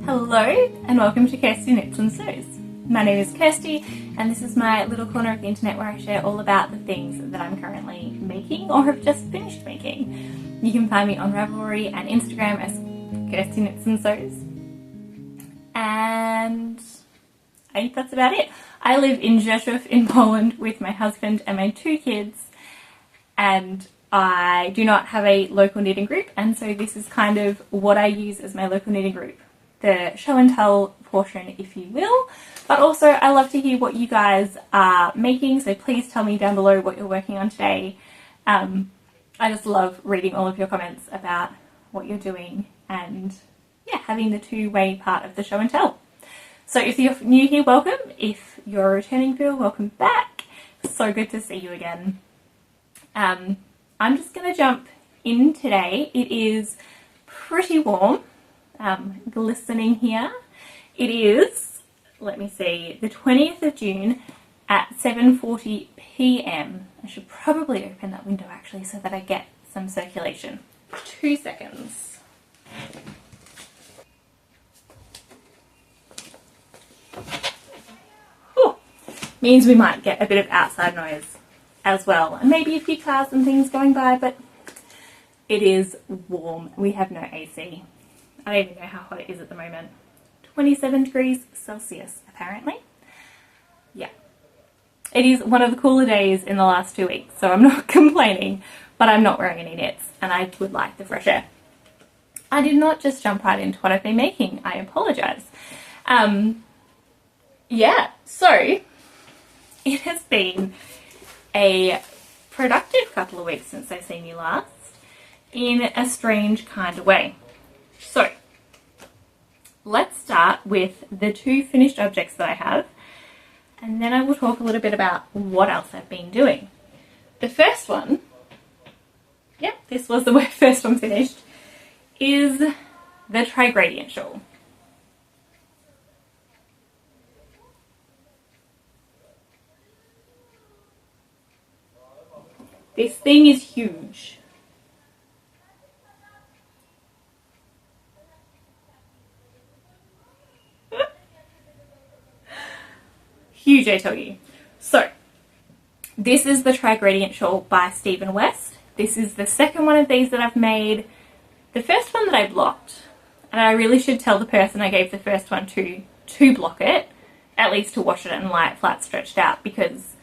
Hello and welcome to Kirsty Knits and Sews. My name is Kirsty and this is my little corner of the internet where I share all about the things that I'm currently making or have just finished making. You can find me on Ravelry and Instagram as Kirsty Knits and Sews. And I think that's about it. I live in Rzeszów in Poland with my husband and my 2 kids, and I do not have a local knitting group, and so this is kind of what I use as my local knitting group. The show and tell portion, if you will, but also I love to hear what you guys are making, so please tell me down below what you're working on today. I just love reading all of your comments about what you're doing and yeah, having the two-way part of the show and tell. So if you're new here, welcome. If you're a returning viewer, welcome back. So good to see you again. I'm just going to jump in today. It is pretty warm. Glistening here. It is, let me see, the 20th of June at 7:40 p.m. I should probably open that window actually so that I get some circulation. 2 seconds. Whew. Means we might get a bit of outside noise as well, and maybe a few cars and things going by, but it is warm. We have no AC. I don't even know how hot it is at the moment. 27 degrees Celsius, apparently. Yeah. It is one of the cooler days in the last 2 weeks, so I'm not complaining, but I'm not wearing any knits, and I would like the fresh air. I did not just jump right into what I've been making. I apologise. Yeah, so it has been a productive couple of weeks since I've seen you last, in a strange kind of way. So, let's start with the 2 finished objects that I have, and then I will talk a little bit about what else I've been doing. The first one, yep, this was the first one finished, is the tri-gradient shawl. This thing is huge. Huge, I tell you. So, this is the tri-gradient shawl by Stephen West. This is the second one of these that I've made. The first one that I blocked, and I really should tell the person I gave the first one to block it, at least to wash it and lie it flat stretched out, because,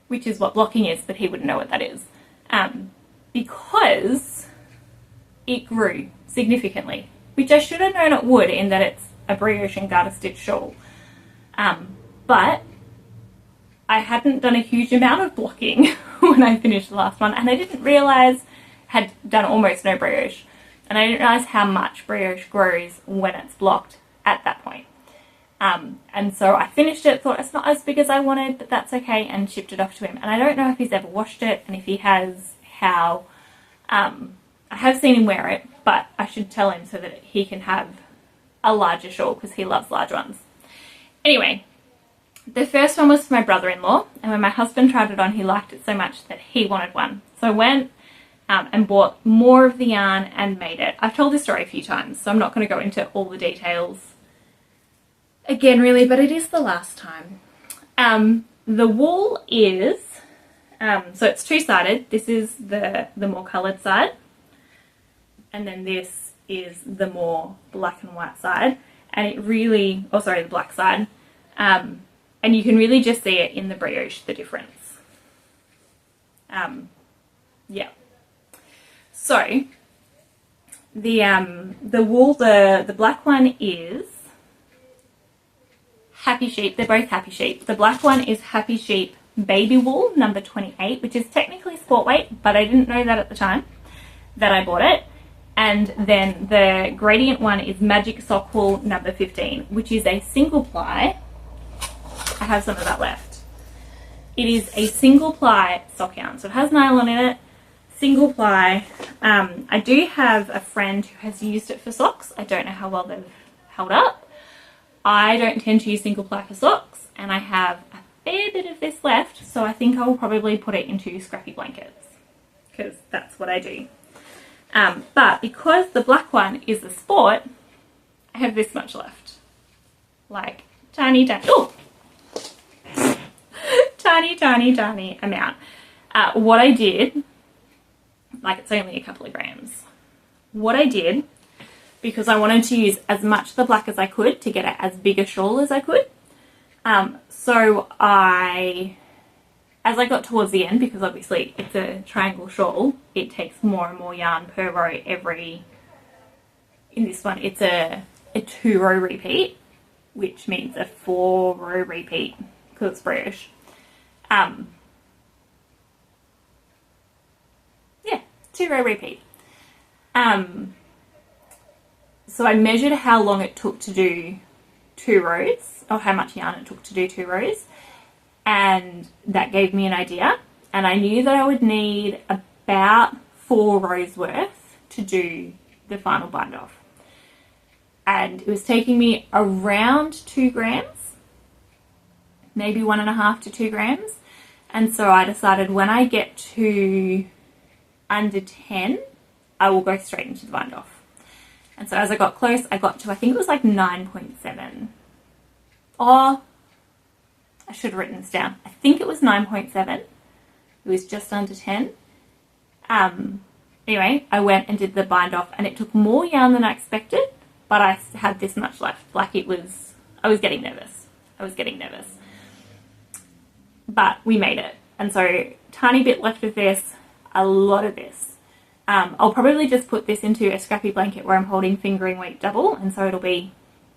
which is what blocking is, but he wouldn't know what that is. Because it grew significantly, which I should have known it would, in that it's a brioche and garter stitch shawl. But I hadn't done a huge amount of blocking when I finished the last one, and I didn't realise, had done almost no brioche, and I didn't realise how much brioche grows when it's blocked at that point. And so I finished it, thought it's not as big as I wanted, but that's okay, and shipped it off to him. And I don't know if he's ever washed it, and if he has, how. I have seen him wear it, but I should tell him so that he can have a larger shawl, because he loves large ones. Anyway, the first one was for my brother-in-law, and when my husband tried it on, he liked it so much that he wanted one. So I went and bought more of the yarn and made it. I've told this story a few times, so I'm not going to go into all the details again really, but it is the last time. The wool is, so it's 2-sided. This is the more coloured side, and then this is the more black and white side, and it really, oh sorry, the black side. And you can really just see it in the brioche, the difference. Yeah. So, the wool, the black one is Happy Sheep. They're both Happy Sheep. The black one is Happy Sheep Baby Wool, number 28, which is technically sport weight, but I didn't know that at the time that I bought it. And then the gradient one is Magic Sock Wool, number 15, which is a single ply. I have some of that left. It is a single ply sock yarn, so it has nylon in it, single ply. I do have a friend who has used it for socks. I don't know how well they've held up. I don't tend to use single ply for socks, and I have a fair bit of this left, so I think I will probably put it into scrappy blankets, because that's what I do. But because the black one is the sport, I have this much left. Like tiny, oh, tiny amount. What I did, like it's only a couple of grams. What I did, because I wanted to use as much of the black as I could to get it as big a shawl as I could. So as I got towards the end, because obviously it's a triangle shawl, it takes more and more yarn per row in this one it's a 2-row repeat, which means a 4-row repeat because it's British. Yeah, 2-row repeat. So I measured how long it took to do 2 rows, or how much yarn it took to do 2 rows, and that gave me an idea. And I knew that I would need about 4 rows worth to do the final bind off. And it was taking me around 2 grams, maybe 1.5 to 2 grams. And so I decided when I get to under 10, I will go straight into the bind off. And so as I got close, I got to, I think it was like 9.7. Or I should have written this down. I think it was 9.7. It was just under 10. Anyway, I went and did the bind off, and it took more yarn than I expected, but I had this much left. Like I was getting nervous. But we made it. And so tiny bit left of this, a lot of this. I'll probably just put this into a scrappy blanket where I'm holding fingering weight double, and so it'll be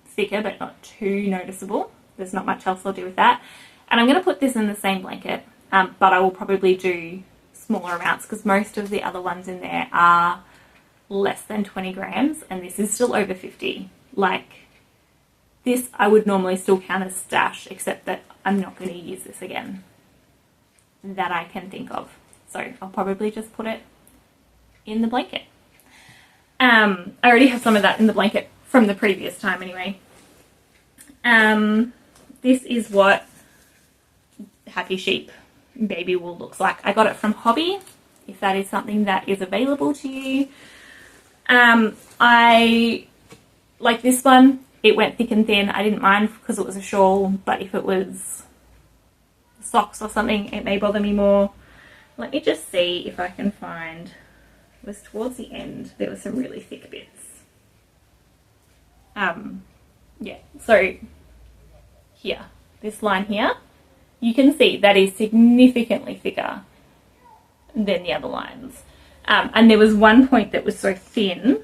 thicker but not too noticeable. There's not much else I'll do with that. And I'm going to put this in the same blanket, but I will probably do smaller amounts because most of the other ones in there are less than 20 grams, and this is still over 50. Like this I would normally still count as stash, except that I'm not going to use this again that I can think of. So I'll probably just put it in the blanket. I already have some of that in the blanket from the previous time anyway. This is what Happy Sheep baby wool looks like. I got it from Hobby, if that is something that is available to you. I like this one. It went thick and thin. I didn't mind because it was a shawl, but if it was socks or something, it may bother me more. Let me just see if I can find, it was towards the end, there were some really thick bits. Yeah, so here, this line here, you can see that is significantly thicker than the other lines. And there was one point that was so thin,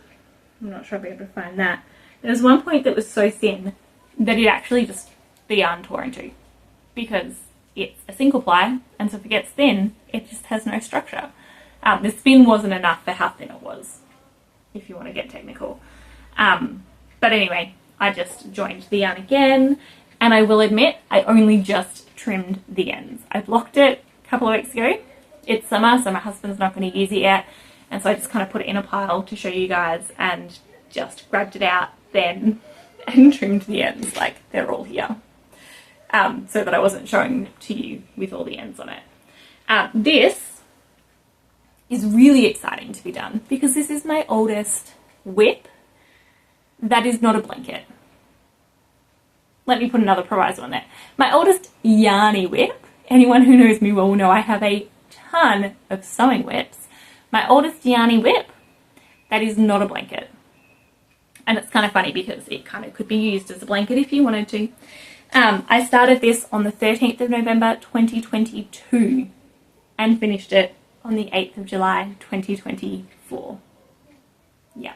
I'm not sure I'll be able to find that. There was one point that was so thin that it actually just, the yarn tore into, because it's a single ply, and so if it gets thin, it just has no structure. The spin wasn't enough for how thin it was, if you want to get technical. But anyway, I just joined the yarn again, and I will admit, I only just trimmed the ends. I blocked it a couple of weeks ago. It's summer, so my husband's not going to use it yet, and so I just kind of put it in a pile to show you guys, and just grabbed it out then and trimmed the ends. Like, they're all here. So that I wasn't showing to you with all the ends on it. This is really exciting to be done because this is my oldest whip that is not a blanket. Let me put another proviso on that. My oldest yarny whip, anyone who knows me well will know I have a ton of sewing whips. My oldest yarny whip, that is not a blanket. And it's kind of funny because it kind of could be used as a blanket if you wanted to. I started this on the 13th of November 2022 and finished it on the 8th of July 2024. Yeah,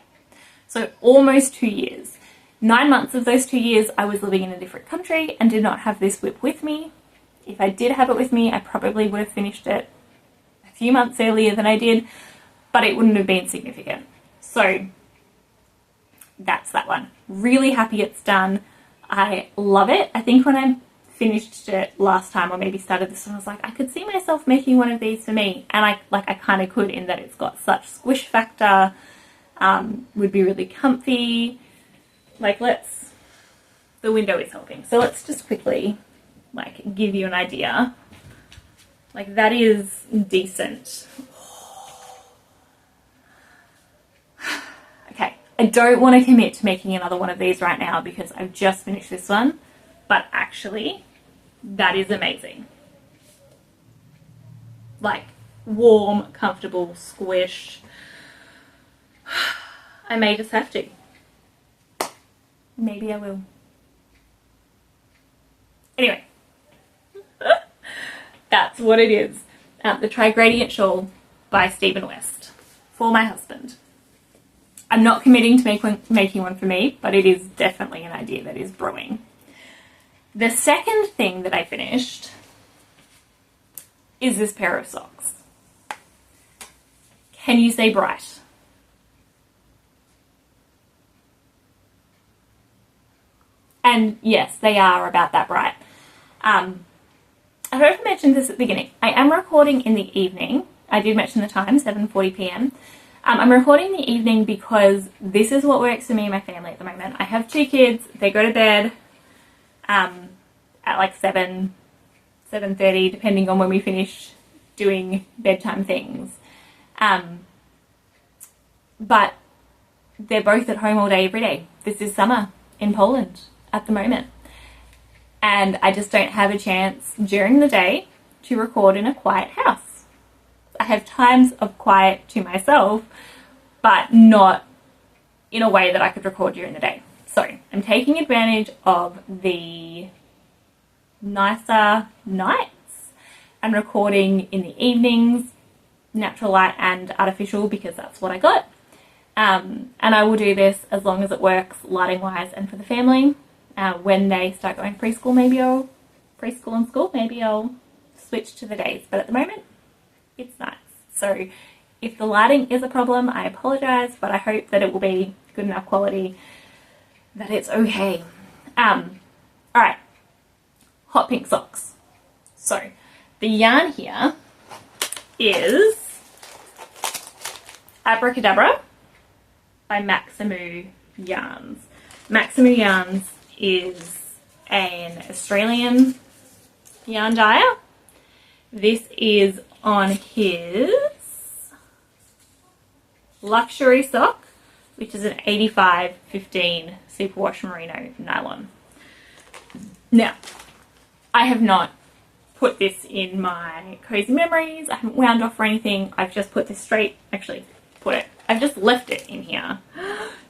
so almost 2 years. 9 months of those 2 years I was living in a different country and did not have this whip with me. If I did have it with me, I probably would have finished it a few months earlier than I did, but it wouldn't have been significant. So that's that one. Really happy it's done. I love it. I think when I finished it last time, or maybe started this one, I was like, I could see myself making one of these for me. And I kind of could, in that it's got such squish factor, would be really comfy. Like, the window is helping. So let's just quickly, like, give you an idea. Like, that is decent. Okay, I don't want to commit to making another one of these right now because I've just finished this one, but actually that is amazing. Like warm, comfortable, squish. I may just have to. Maybe I will. Anyway, that's what it is. The Tri-Gradient Shawl by Stephen West for my husband. I'm not committing to making one for me, but it is definitely an idea that is brewing. The second thing that I finished is this pair of socks. Can you say bright? And yes, they are about that bright. I don't know if I mentioned this at the beginning. I am recording in the evening. I did mention the time, 7:40 p.m. I'm recording in the evening because this is what works for me and my family at the moment. I have 2 kids. They go to bed at like 7:30, depending on when we finish doing bedtime things. But they're both at home all day, every day. This is summer in Poland at the moment. And I just don't have a chance during the day to record in a quiet house. I have times of quiet to myself, but not in a way that I could record during the day. So I'm taking advantage of the nicer nights and recording in the evenings, natural light and artificial, because that's what I got. And I will do this as long as it works lighting wise and for the family. When they start going preschool and school, maybe I'll switch to the days, but at the moment it's nice. So if the lighting is a problem, I apologize, but I hope that it will be good enough quality that it's okay. All right, hot pink socks. So the yarn here is Abracadabra by Maximu Yarns. Maximu Yarns is an Australian yarn dyer. This is on his luxury sock, which is an 85-15 superwash merino nylon. Now, I have not put this in my cozy memories. I haven't wound off or anything. I've just put this straight, I've just left it in here.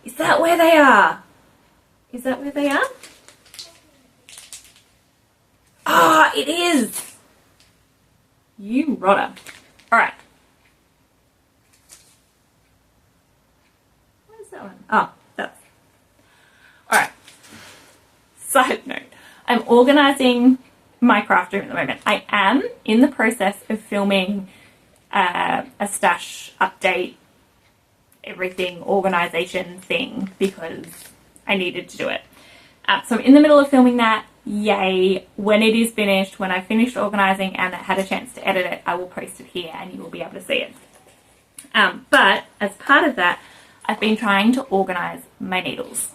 Is that where they are? Is that where they are? Ah, it is! You rotter. Alright. Where's that one? Oh, that's... Alright. Side note. I'm organising my craft room at the moment. I am in the process of filming a stash update, everything, organisation thing, because I needed to do it. So I'm in the middle of filming that. Yay. When it is finished, when I've finished organising and had a chance to edit it, I will post it here and you will be able to see it. But as part of that, I've been trying to organise my needles,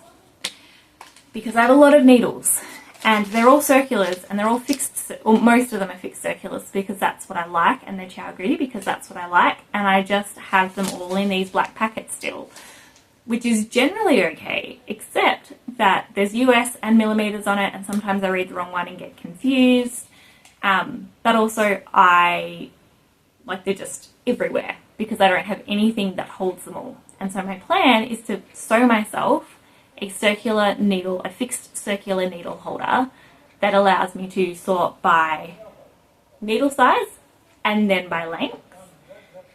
because I have a lot of needles and they're all circulars and they're all fixed, or most of them are fixed circulars because that's what I like, and they're chow gritty because that's what I like, and I just have them all in these black packets still, which is generally okay, except that there's US and millimeters on it, and sometimes I read the wrong one and get confused. But also they're just everywhere because I don't have anything that holds them all. And so my plan is to sew myself a fixed circular needle holder that allows me to sort by needle size and then by length,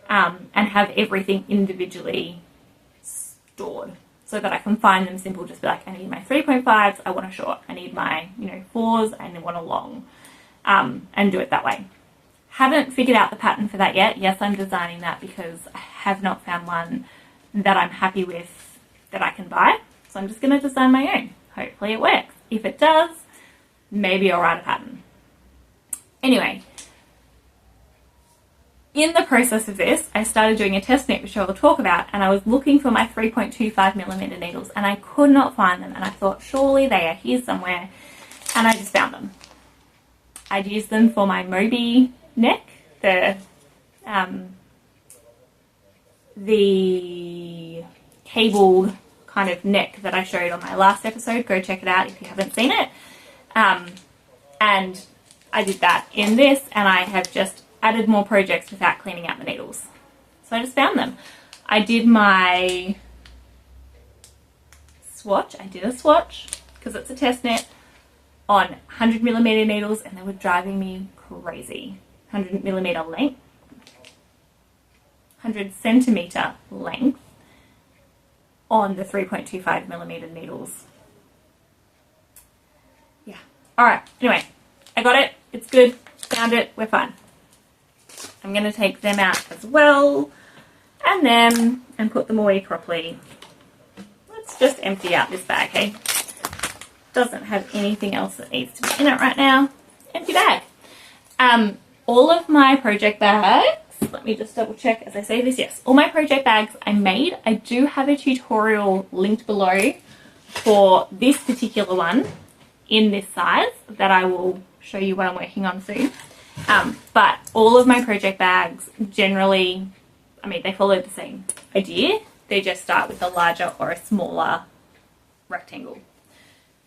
and have everything individually stored so that I can find them simple. Just be like, I need my 3.5s, I want a short, I need my 4s, and I want a long, and do it that way. Haven't figured out the pattern for that yet. Yes, I'm designing that because I have not found one that I'm happy with that I can buy. So I'm just going to design my own. Hopefully it works. If it does, maybe I'll write a pattern. Anyway, in the process of this, I started doing a test knit, which I will talk about, and I was looking for my 3.25mm needles and I could not find them, and I thought surely they are here somewhere, and I just found them. I'd used them for my Moby neck, the cabled kind of neck that I showed on my last episode. Go check it out if you haven't seen it. And I did that in this, and I have just added more projects without cleaning out the needles. So I just found them. I did my swatch. I did a swatch because it's a test knit on 100mm needles, and they were driving me crazy. 100mm length, 100cm length on the 3.25mm needles. Yeah. All right. Anyway, I got it. It's good. Found it. We're fine. I'm going to take them out as well, and put them away properly. Let's just empty out this bag, hey? Doesn't have anything else that needs to be in it right now. Empty bag. All of my project bags, let me just double check as I say this. Yes, all my project bags I made. I do have a tutorial linked below for this particular one in this size that I will show you what I'm working on soon. But all of my project bags generally, I mean, they follow the same idea. They just start with a larger or a smaller rectangle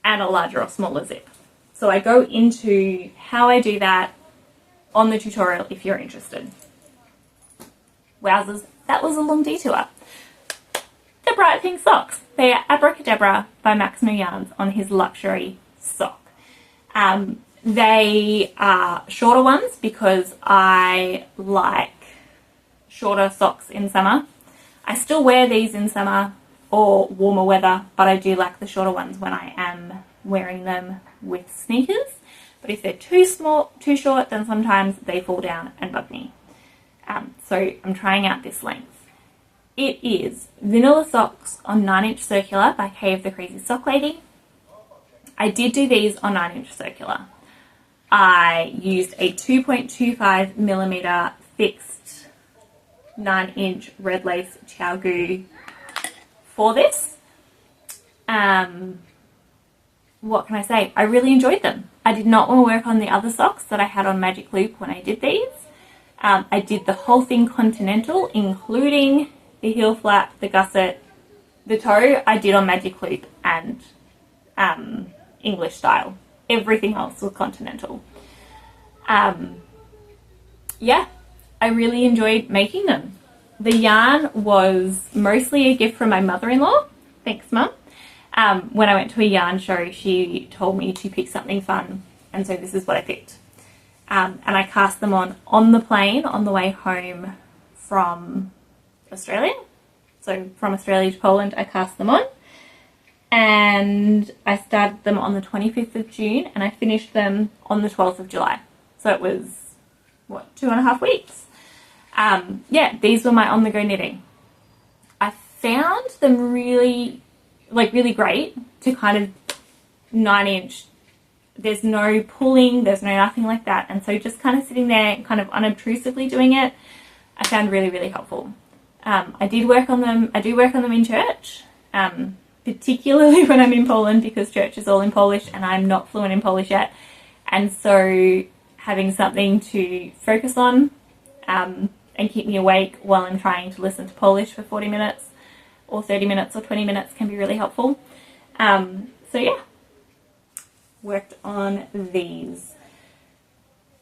and a larger or smaller zip. So I go into how I do that on the tutorial if you're interested. Wowzers, that was a long detour. The Bright Pink socks. They are Abracadabra by Maximo Yarns on his luxury sock. They are shorter ones because I like shorter socks in summer. I still wear these in summer or warmer weather, but I do like the shorter ones when I am wearing them with sneakers. But if they're too small, too short, then sometimes they fall down and bug me. So I'm trying out this length. It is Vanilla Socks on 9" circular by Kay of the Crazy Sock Lady. I did do these on 9" circular. I used a 2.25mm fixed 9" red lace ChiaoGoo for this. What can I say? I really enjoyed them. I did not want to work on the other socks that I had on Magic Loop when I did these. I did the whole thing continental, including the heel flap, the gusset, the toe. I did on Magic Loop and English style. Everything else was continental. Yeah, I really enjoyed making them. The yarn was mostly a gift from my mother-in-law. Thanks, Mum. When I went to a yarn show, she told me to pick something fun, and so this is what I picked. And I cast them on the plane on the way home from Australia. So from Australia to Poland, I cast them on. And I started them on the 25th of June, and I finished them on the 12th of July. So it was, what, 2.5 weeks? Yeah, these were my on-the-go knitting. I found them really great to kind of 9". There's no pulling, there's no nothing like that. And so just kind of sitting there, kind of unobtrusively doing it, I found really, really helpful. I do work on them in church, particularly when I'm in Poland, because church is all in Polish and I'm not fluent in Polish yet. And so having something to focus on and keep me awake while I'm trying to listen to Polish for 40 minutes or 30 minutes or 20 minutes can be really helpful. So yeah, worked on these.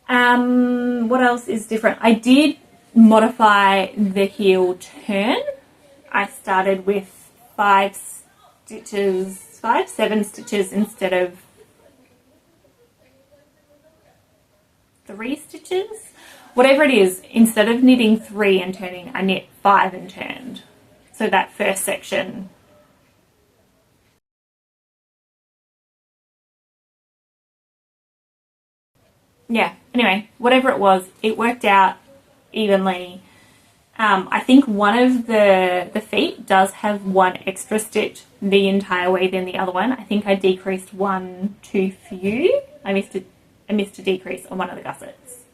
What else is different? I did modify the heel turn. I started with 7 stitches instead of 3 stitches. Whatever it is, instead of knitting 3 and turning, I knit 5 and turned. So that first section. Yeah, anyway, whatever it was, it worked out evenly. I think one of the feet does have 1 extra stitch the entire way than the other one. I think I decreased 1 too few. I missed a decrease on one of the gussets.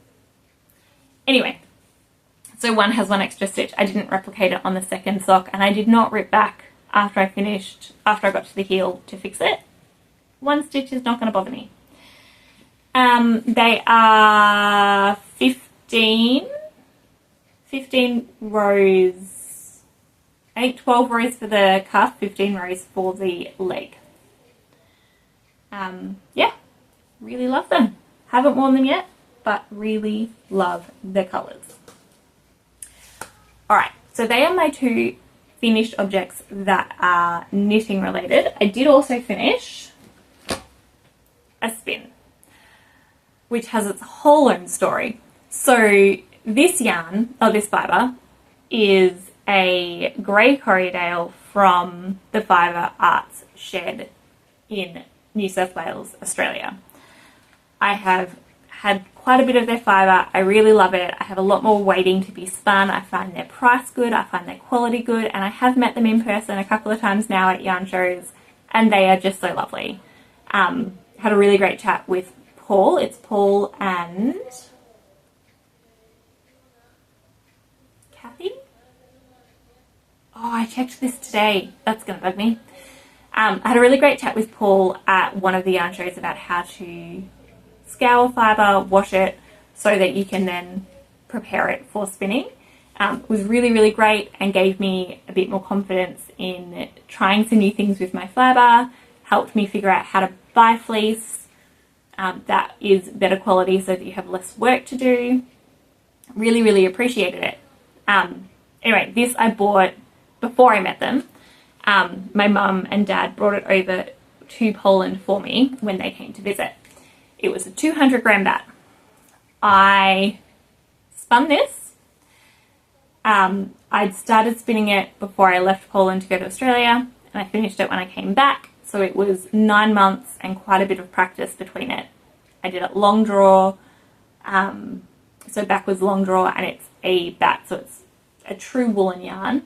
Anyway, so one has 1 extra stitch. I didn't replicate it on the second sock, and I did not rip back after I got to the heel to fix it. 1 stitch is not going to bother me. They are 15 rows, I think 12 rows for the cuff, 15 rows for the leg. Yeah, really love them. Haven't worn them yet, but really love the colours. Alright, so they are my two finished objects that are knitting related. I did also finish a spin, which has its whole own story. So this yarn, or this fibre, is a grey Corriedale from the Fibre Arts Shed in New South Wales, Australia. I have had quite a bit of their fibre. I really love it. I have a lot more waiting to be spun. I find their price good. I find their quality good. And I have met them in person a couple of times now at yarn shows, and they are just so lovely. Had a really great chat with Paul. It's Paul and Kathy. Oh, I checked this today. That's going to bug me. I had a really great chat with Paul at one of the yarn shows about how to scour fibre, wash it, so that you can then prepare it for spinning. It was really, really great and gave me a bit more confidence in trying some new things with my fibre, helped me figure out how to buy fleece that is better quality so that you have less work to do. Really, really appreciated it. Anyway, this I bought before I met them. My mum and dad brought it over to Poland for me when they came to visit. It was a 200 gram bat. I spun this. I'd started spinning it before I left Poland to go to Australia, and I finished it when I came back. So it was 9 months and quite a bit of practice between it. I did it long draw, so backwards long draw, and it's a bat, so it's a true woolen yarn.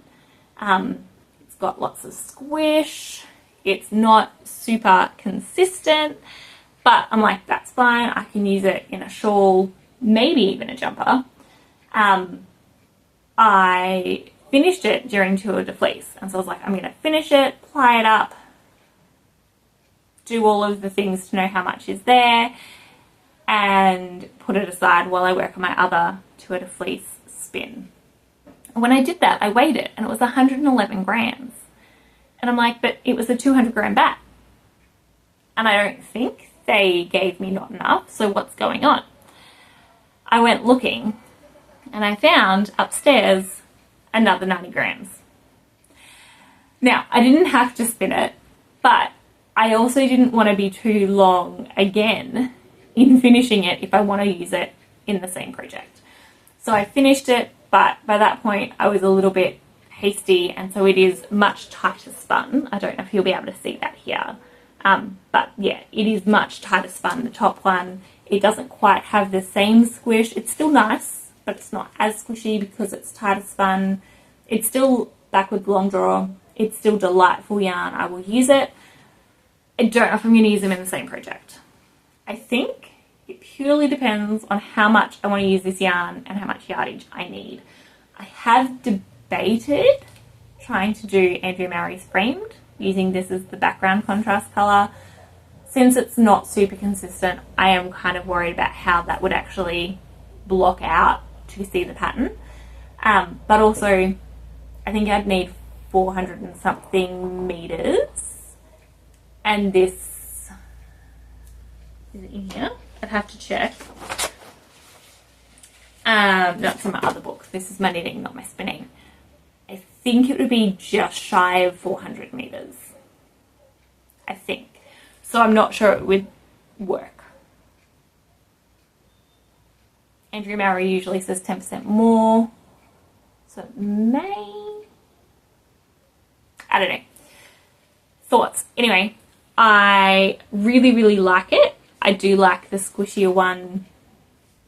It's got lots of squish. It's not super consistent, but I'm like, that's fine. I can use it in a shawl, maybe even a jumper. I finished it during Tour de Fleece, and so I was like, I'm going to finish it, ply it up, do all of the things to know how much is there, and put it aside while I work on my other Tour de Fleece spin. When I did that, I weighed it, and it was 111 grams. And I'm like, but it was a 200 gram bat. And I don't think they gave me not enough, so what's going on? I went looking, and I found upstairs another 90 grams. Now, I didn't have to spin it, but I also didn't want to be too long again in finishing it if I want to use it in the same project. So I finished it, but by that point I was a little bit hasty, and so it is much tighter spun. I don't know if you'll be able to see that here. But yeah, it is much tighter spun. The top one, it doesn't quite have the same squish. It's still nice, but it's not as squishy because it's tighter spun. It's still backward long draw. It's still delightful yarn. I will use it. I don't know if I'm going to use them in the same project. I think it purely depends on how much I want to use this yarn and how much yardage I need. I have debated trying to do Andrea Mowry's Framed, using this as the background contrast colour. Since it's not super consistent, I am kind of worried about how that would actually block out to see the pattern. But also, I think I'd need 400 and something meters, and this is it in here? I'd have to check. No, it's in my other book. This is my knitting, not my spinning. I think it would be just shy of 400 meters. I think. So I'm not sure it would work. Andrea Mowry usually says 10% more. So it may. I don't know. Thoughts. Anyway, I really, really like it. I do like the squishier one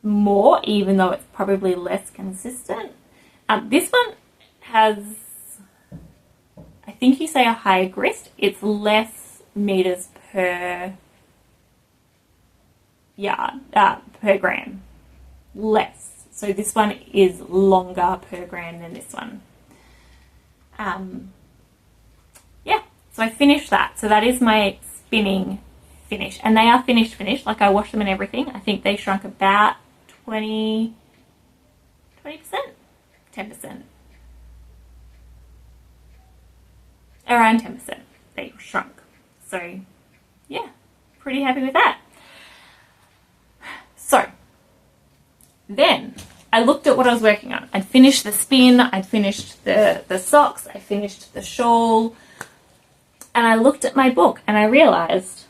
more, even though it's probably less consistent. This one has, I think you say a higher grist. It's less meters per yard, per gram. Less. So this one is longer per gram than this one. Yeah, so I finished that. So that is my spinning finish, and they are finished, like I washed them and everything. I think they shrunk about 20%, 10%. around 10%. They shrunk. So yeah, pretty happy with that. So then I looked at what I was working on. I'd finished the spin, I'd finished the socks, I finished the shawl, and I looked at my book and I realized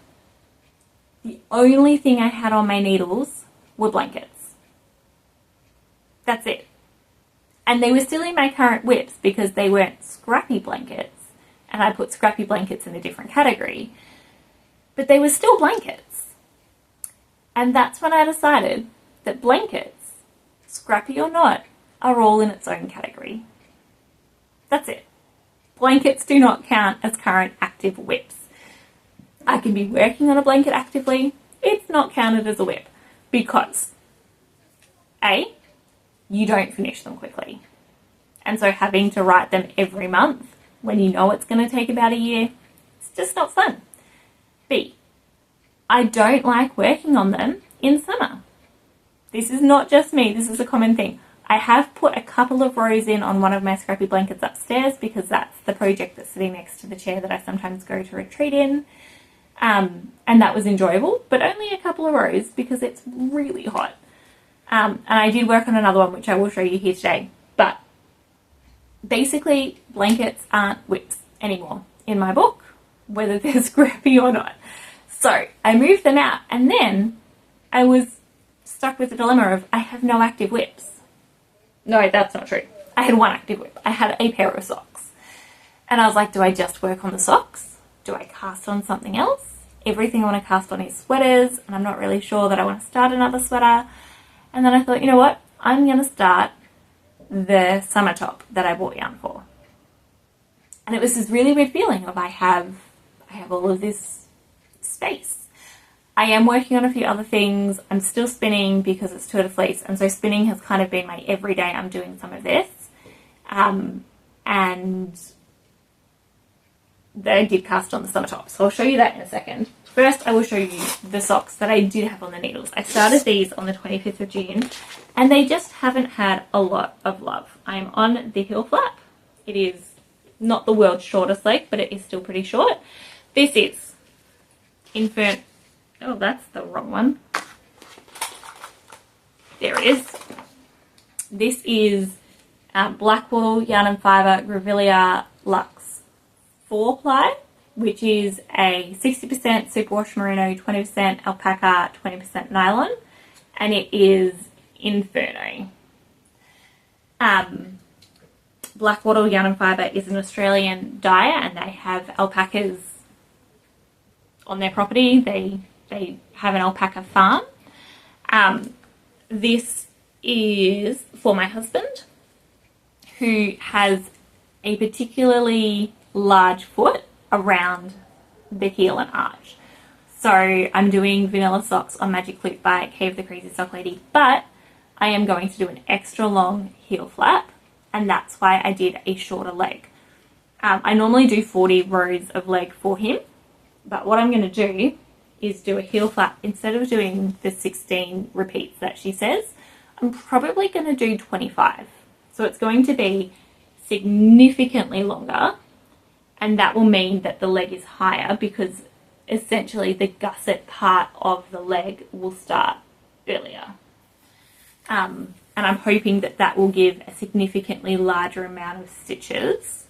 the only thing I had on my needles were blankets. That's it. And they were still in my current whips because they weren't scrappy blankets, and I put scrappy blankets in a different category, but they were still blankets. And that's when I decided that blankets, scrappy or not, are all in its own category. That's it. Blankets do not count as current active whips. I can be working on a blanket actively. It's not counted as a whip because A, you don't finish them quickly. And so having to write them every month when you know it's going to take about a year, it's just not fun. B, I don't like working on them in summer. This is not just me, this is a common thing. I have put a couple of rows in on one of my scrappy blankets upstairs because that's the project that's sitting next to the chair that I sometimes go to retreat in. And that was enjoyable, but only a couple of rows because it's really hot. And I did work on another one, which I will show you here today. But basically, blankets aren't whips anymore in my book, whether they're scrappy or not. So I moved them out, and then I was stuck with the dilemma of I have no active whips. No, that's not true. I had one active whip. I had a pair of socks. And I was like, do I just work on the socks? Do I cast on something else? Everything I want to cast on is sweaters, and I'm not really sure that I want to start another sweater. And then I thought, you know what? I'm going to start the summer top that I bought yarn for. And it was this really weird feeling of I have all of this space. I am working on a few other things. I'm still spinning because it's Tour de Fleece, and so spinning has kind of been my everyday. I'm doing some of this. And I did cast on the summer top, so I'll show you that in a second. First, I will show you the socks that I did have on the needles. I started these on the 25th of June, and they just haven't had a lot of love. I'm on the heel flap. It is not the world's shortest leg, but it is still pretty short. This is Infern... Oh, that's the wrong one. There it is. This is Blackwool Yarn and Fibre Grevillea Luxe 4-ply, which is a 60% superwash merino, 20% alpaca, 20% nylon, and it is Inferno. Blackwater Yarn and Fibre is an Australian dyer, and they have alpacas on their property. They have an alpaca farm. This is for my husband, who has a particularly large foot around the heel and arch. So I'm doing vanilla socks on Magic Loop by Cave the Crazy Sock Lady, but I am going to do an extra long heel flap, and that's why I did a shorter leg. I normally do 40 rows of leg for him, but what I'm going to do is do a heel flap. Instead of doing the 16 repeats that she says, I'm probably going to do 25. So it's going to be significantly longer, and that will mean that the leg is higher because essentially the gusset part of the leg will start earlier. And I'm hoping that that will give a significantly larger amount of stitches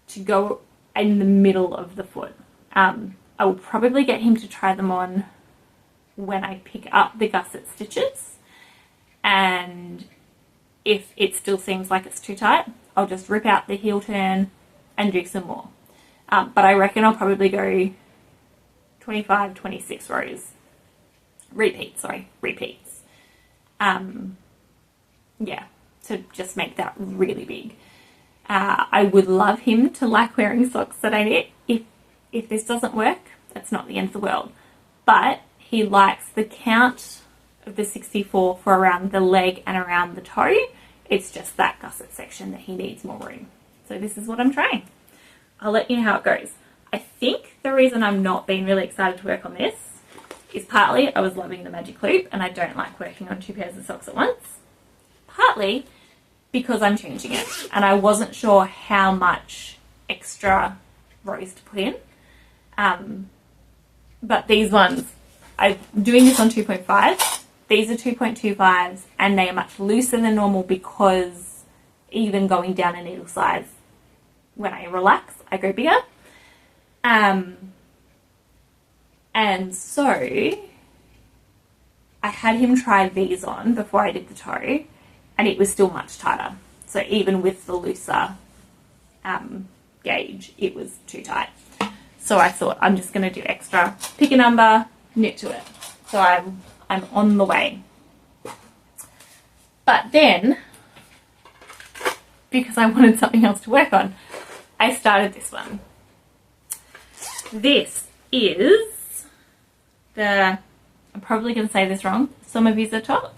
to go in the middle of the foot. I will probably get him to try them on when I pick up the gusset stitches, and if it still seems like it's too tight, I'll just rip out the heel turn and do some more. But I reckon I'll probably go 25, 26 rows. Repeats. Yeah, to just make that really big. I would love him to like wearing socks that I knit. If this doesn't work, that's not the end of the world. But he likes the count of the 64 for around the leg and around the toe. It's just that gusset section that he needs more room. So this is what I'm trying. I'll let you know how it goes. I think the reason I'm not being really excited to work on this is partly I was loving the Magic Loop and I don't like working on 2 pairs of socks at once. Partly because I'm changing it and I wasn't sure how much extra rows to put in. But these ones, I'm doing this on 2.5. These are 2.25s and they are much looser than normal because even going down a needle size, when I relax, I go bigger. And so I had him try these on before I did the toe and it was still much tighter. So even with the looser gauge, it was too tight. So I thought I'm just going to do extra, pick a number, knit to it. So I'm on the way. But then, because I wanted something else to work on, I started this one. This is the, I'm probably going to say this wrong, Sommervisa top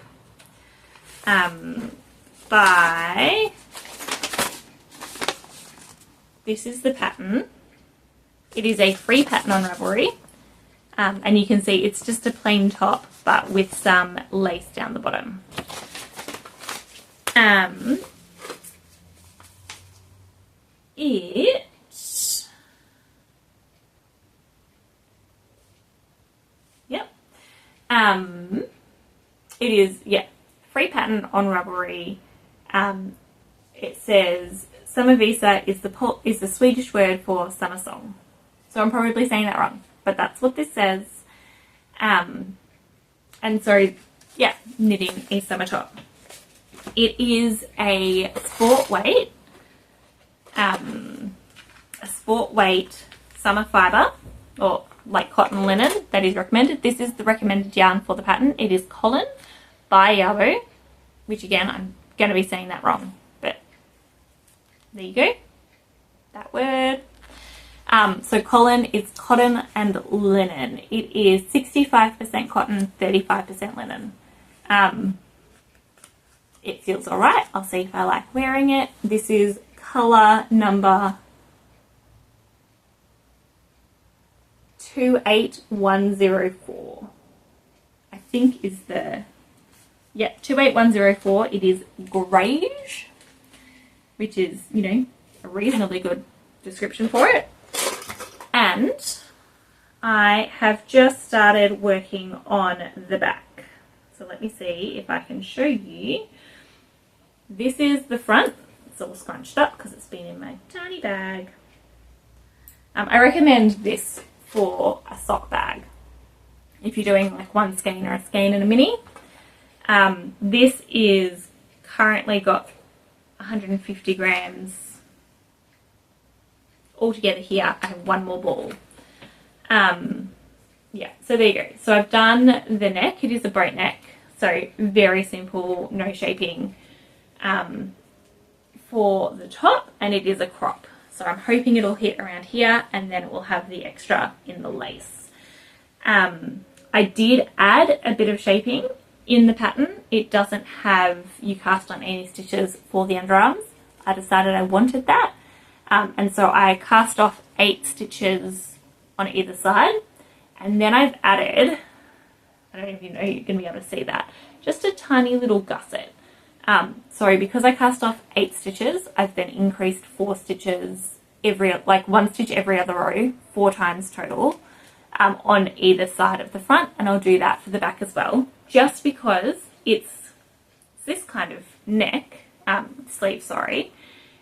by, this is the pattern. It is a free pattern on Ravelry. And you can see it's just a plain top, but with some lace down the bottom. It is, yeah, free pattern on Ravelry. It says Sommervisa is the Swedish word for summer song. So I'm probably saying that wrong, but that's what this says. And so, yeah, knitting a summer top. It is a sport weight summer fibre, or like cotton linen that is recommended. This is the recommended yarn for the pattern. It is Colin by Yabo, which again, I'm going to be saying that wrong, but there you go, that word. So Colin is cotton and linen. It is 65% cotton, 35% linen. It feels all right. I'll see if I like wearing it. This is colour number 28104. I think is the, yeah, 28104. It is greyish, which is, you know, a reasonably good description for it. And I have just started working on the back. So let me see if I can show you. This is the front. It's all scrunched up because it's been in my tiny bag. I recommend this for a sock bag. If you're doing like one skein or a skein and a mini. This is currently got 150 grams all together here. I have one more ball. Yeah, so there you go. So I've done the neck. It is a boat neck, so very simple, no shaping for the top, and it is a crop. So I'm hoping it'll hit around here and then it will have the extra in the lace. I did add a bit of shaping in the pattern. It doesn't have you cast on any stitches for the underarms. I decided I wanted that. And so I cast off 8 stitches on either side, and then I've added, I don't even know you're going to be able to see that, just a tiny little gusset. So because I cast off 8 stitches, I've then increased 4 stitches like 1 stitch every other row, 4 times total, on either side of the front, and I'll do that for the back as well, just because it's this kind of neck, sleeve, sorry.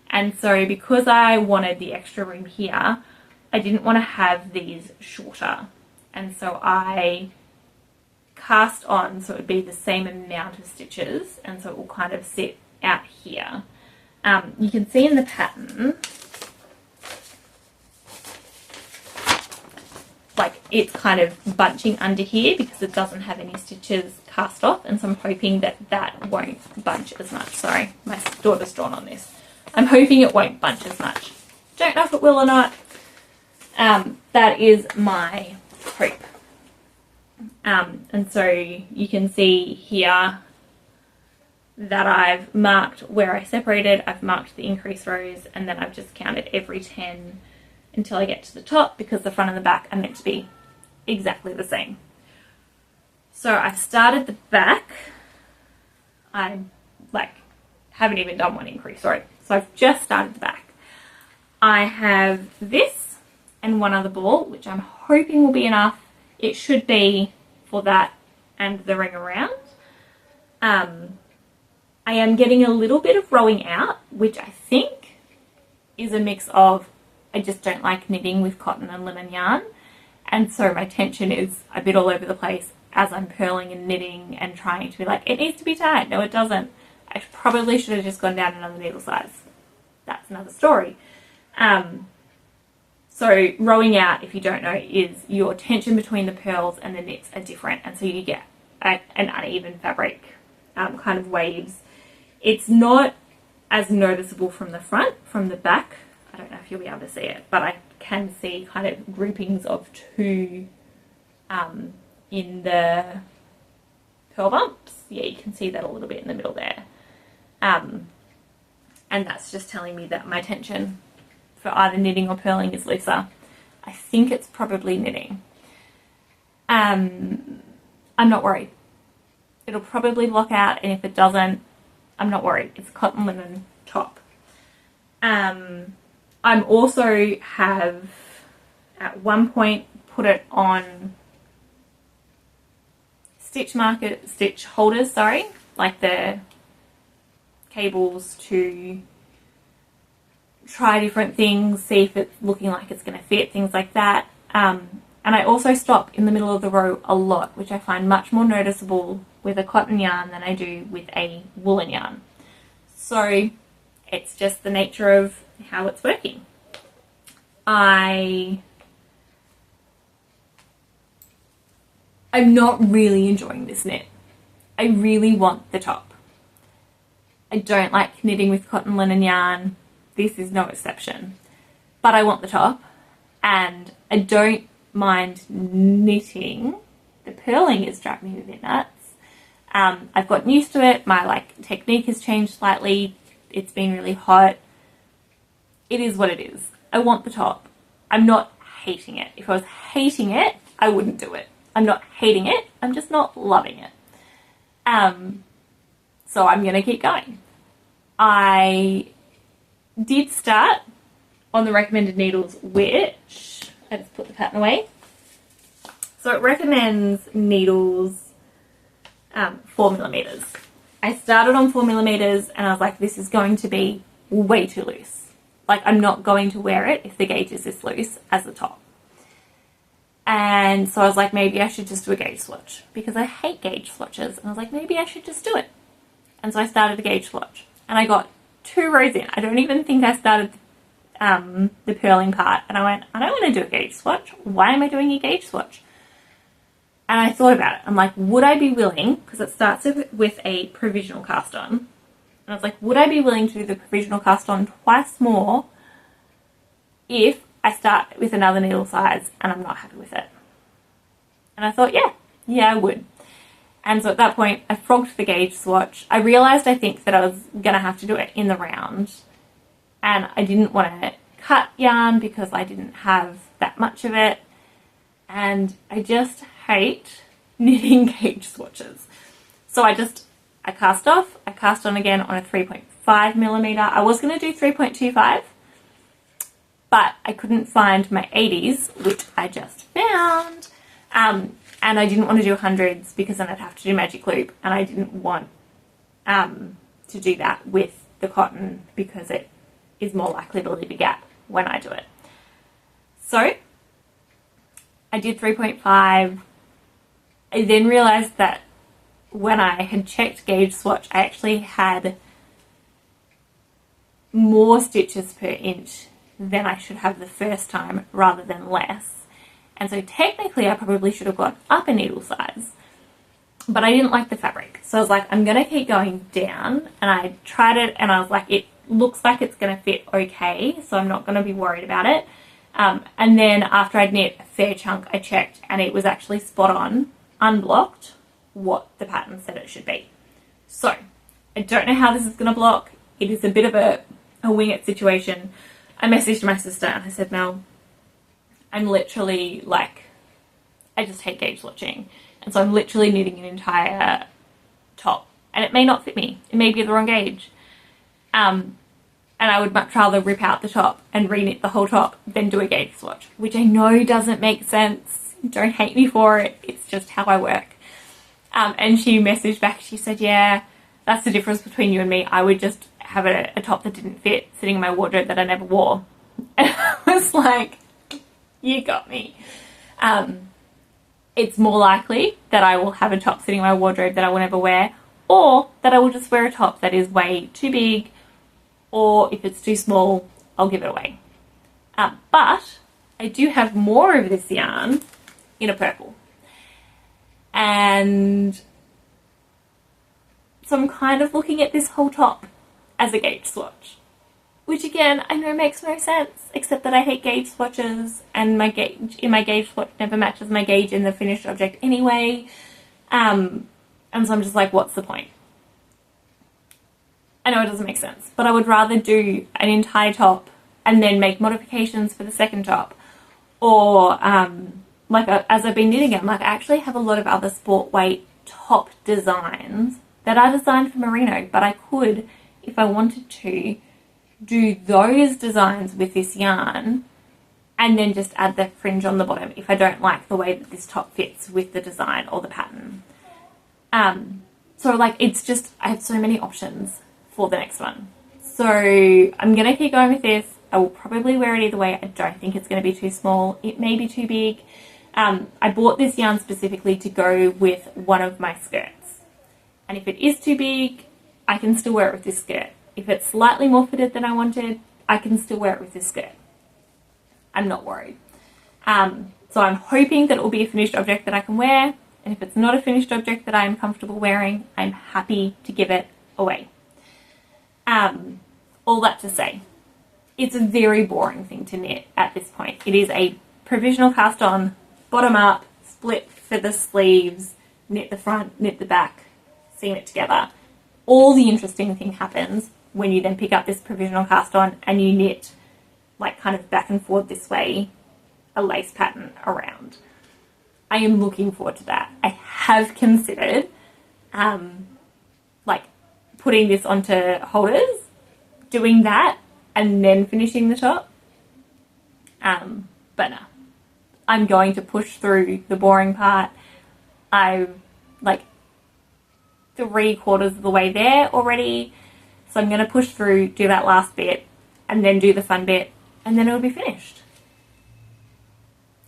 And so because I wanted the extra room here, I didn't want to have these shorter. And so I cast on so it would be the same amount of stitches, and so it will kind of sit out here. You can see in the pattern, like it's kind of bunching under here because it doesn't have any stitches cast off, and so I'm hoping that that won't bunch as much. Sorry, my daughter's drawn on this. I'm hoping it won't bunch as much. Don't know if it will or not. That is my hope. And so you can see here that I've marked where I separated, I've marked the increase rows, and then I've just counted every 10 until I get to the top, because the front and the back are meant to be exactly the same. So I've started the back. I haven't even done one increase row. So I've just started the back. I have this and one other ball, which I'm hoping will be enough. It should be for that and the ring around. I am getting a little bit of rowing out, which I think is a mix of I just don't like knitting with cotton and linen yarn, and so my tension is a bit all over the place as I'm purling and knitting and trying to be like, it needs to be tight. No, it doesn't. I probably should have just gone down another needle size. That's another story. So rowing out, if you don't know, is your tension between the purls and the knits are different, and so you get an uneven fabric kind of waves. It's not as noticeable from the front. From the back, I don't know if you'll be able to see it, but I can see kind of groupings of two in the pearl bumps. Yeah, you can see that a little bit in the middle there. And that's just telling me that my tension for either knitting or purling is looser. I think it's probably knitting. I'm not worried. It'll probably block out, and if it doesn't, I'm not worried. It's a cotton linen top. I'm also have at one point put it on stitch holders, like the cables, to try different things, see if it's looking like it's going to fit, things like that. And I also stop in the middle of the row a lot, which I find much more noticeable with a cotton yarn than I do with a woolen yarn. So it's just the nature of how it's working. I'm not really enjoying this knit. I really want the top. I don't like knitting with cotton linen yarn. This is no exception. But I want the top, and I don't mind knitting. The purling is driving me a bit nuts. I've gotten used to it. My technique has changed slightly. It's been really hot. It is what it is. I want the top. I'm not hating it. If I was hating it, I wouldn't do it. I'm not hating it. I'm just not loving it. So I'm going to keep going. I did start on the recommended needles, which I just put the pattern away. So it recommends needles 4mm. I started on 4mm and I was like, this is going to be way too loose. I'm not going to wear it if the gauge is this loose as the top. And so I was like, maybe I should just do a gauge swatch, because I hate gauge swatches. And I was like, maybe I should just do it. And so I started a gauge swatch, and I got 2 rows in. I don't even think I started the purling part. And I went, I don't want to do a gauge swatch. Why am I doing a gauge swatch? And I thought about it. I'm like, would I be willing, because it starts with a provisional cast on. And I was like, would I be willing to do the provisional cast on twice more if I start with another needle size and I'm not happy with it? And I thought, yeah, I would. And so at that point, I frogged the gauge swatch. I realised, I think, that I was going to have to do it in the round. And I didn't want to cut yarn because I didn't have that much of it. And I just hate knitting gauge swatches. So I cast off. I cast on again on a 3.5mm. I was going to do 3.25. But I couldn't find my 80s, which I just found. And I didn't want to do hundreds because then I'd have to do magic loop. And I didn't want to do that with the cotton because it is more likely to leave a gap when I do it. So I did 3.5. I then realised that when I had checked gauge swatch, I actually had more stitches per inch than I should have the first time rather than less. And so technically I probably should have gone up a needle size, but I didn't like the fabric. So I was like, I'm going to keep going down, and I tried it and I was like, it looks like it's going to fit okay, so I'm not going to be worried about it. And then after I'd knit a fair chunk, I checked and it was actually spot on, unblocked, what the pattern said it should be. So I don't know how this is going to block. It is a bit of a wing it situation. I messaged my sister and I said, Mel, I'm literally I just hate gauge swatching. And so I'm literally knitting an entire top. And it may not fit me. It may be the wrong gauge. And And I would much rather rip out the top and reknit the whole top than do a gauge swatch, which I know doesn't make sense. Don't hate me for it. It's just how I work. And she messaged back, she said, yeah, that's the difference between you and me. I would just have a top that didn't fit sitting in my wardrobe that I never wore. And I was like, you got me. It's more likely that I will have a top sitting in my wardrobe that I will never wear, or that I will just wear a top that is way too big, or if it's too small, I'll give it away. But I do have more of this yarn in a purple. And so I'm kind of looking at this whole top as a gauge swatch, which again, I know makes no sense, except that I hate gauge swatches, and my gauge in my gauge swatch never matches my gauge in the finished object anyway. And so I'm just like, what's the point? I know it doesn't make sense, but I would rather do an entire top and then make modifications for the second top, or as I've been knitting them, like I actually have a lot of other sport weight top designs that are designed for merino, but I could, if I wanted to, do those designs with this yarn and then just add the fringe on the bottom if I don't like the way that this top fits with the design or the pattern. So like, it's just, I have so many options for the next one. So I'm going to keep going with this. I will probably wear it either way. I don't think it's going to be too small. It may be too big. I bought this yarn specifically to go with one of my skirts. And if it is too big, I can still wear it with this skirt. If it's slightly more fitted than I wanted, I can still wear it with this skirt. I'm not worried. So I'm hoping that it will be a finished object that I can wear. And if it's not a finished object that I am comfortable wearing, I'm happy to give it away. All that to say, it's a very boring thing to knit at this point. It is a provisional cast on, bottom up, split for the sleeves, knit the front, knit the back, seam it together. All the interesting thing happens when you then pick up this provisional cast on and you knit like kind of back and forth this way, a lace pattern around. I am looking forward to that. I have considered like putting this onto holders, doing that, and then finishing the top. But no, I'm going to push through the boring part. I'm like 3/4 of the way there already. So I'm going to push through, do that last bit, and then do the fun bit, and then it'll be finished.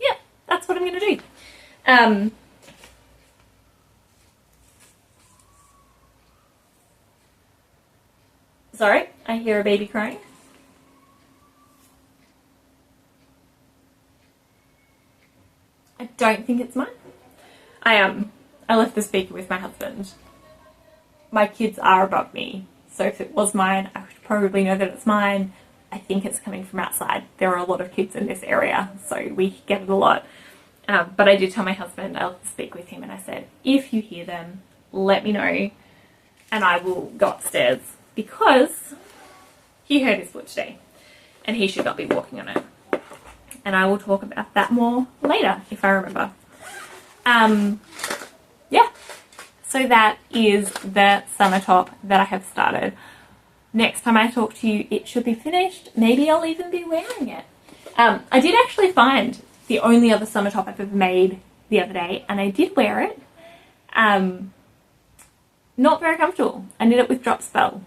Yeah, that's what I'm going to do. Sorry, I hear a baby crying. I don't think it's mine. I left the speaker with my husband. My kids are above me, so if it was mine, I would probably know that it's mine. I think it's coming from outside. There are a lot of kids in this area, so we get it a lot. But I did tell my husband, I left the speaker with him, and I said, if you hear them, let me know, and I will go upstairs, because he hurt his foot today, and he should not be walking on it. And I will talk about that more later, if I remember. Yeah, so that is the summer top that I have started. Next time I talk to you, it should be finished. Maybe I'll even be wearing it. I did actually find the only other summer top I've ever made the other day, and I did wear it. Not very comfortable. I knit it with Drop Bell,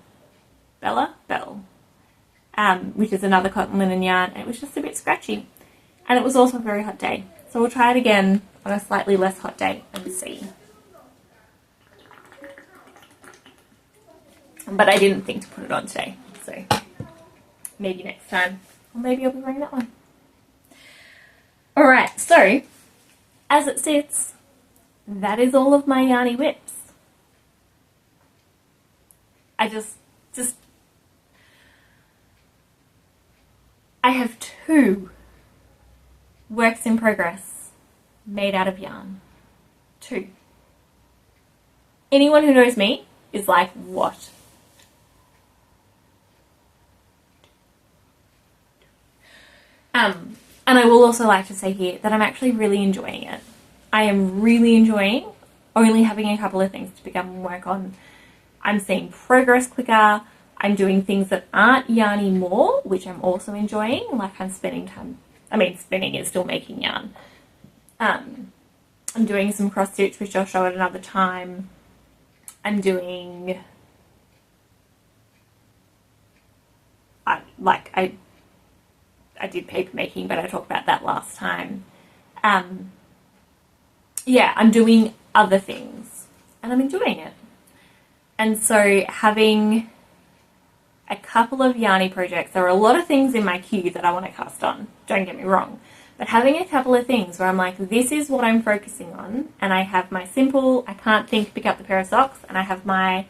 which is another cotton linen yarn, and it was just a bit scratchy. And it was also a very hot day. So we'll try it again on a slightly less hot day and see. But I didn't think to put it on today, so maybe next time. Or maybe I'll be wearing that one. Alright, so as it sits, that is all of my yarny whips. I have 2 works in progress made out of yarn. 2. Anyone who knows me is like, what? And I will also like to say here that I'm actually really enjoying it. I am really enjoying only having a couple of things to pick up and work on. I'm seeing progress quicker. I'm doing things that aren't yarny more, which I'm also enjoying. Like I'm spending time, I mean, spinning is still making yarn. I'm doing some cross stitch, which I'll show at another time. I'm doing, I did paper making, but I talked about that last time. Yeah, I'm doing other things and I'm enjoying it. And so having a couple of yarny projects, there are a lot of things in my queue that I want to cast on, don't get me wrong, but having a couple of things where I'm like, this is what I'm focusing on, and I have my simple, I can't think, pick up the pair of socks, and I have my,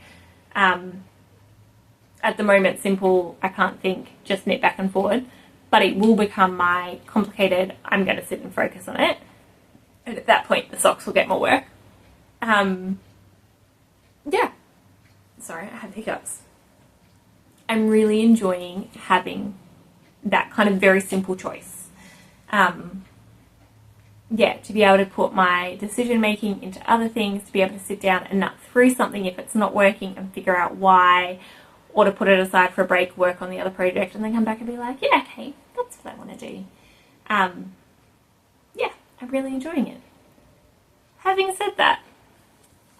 at the moment, simple, I can't think, just knit back and forward, but it will become my complicated, I'm going to sit and focus on it, and at that point the socks will get more work. Yeah, sorry, I had hiccups. I'm really enjoying having that kind of very simple choice. Yeah, to be able to put my decision making into other things, to be able to sit down and nut through something if it's not working and figure out why, or to put it aside for a break, work on the other project, and then come back and be like, yeah, okay, that's what I want to do. Yeah, I'm really enjoying it. Having said that,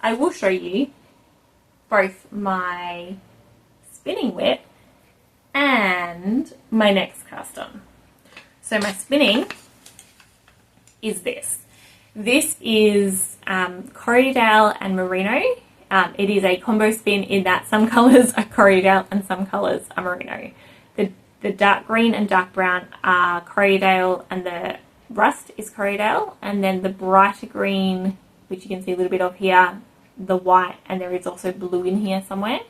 I will show you both my spinning whip and my next cast on. So my spinning is this. This is Corriedale and Merino. It is a combo spin in that some colours are Corriedale and some colours are Merino. The dark green and dark brown are Corriedale and the rust is Corriedale, and then the brighter green, which you can see a little bit of here, the white, and there is also blue in here somewhere,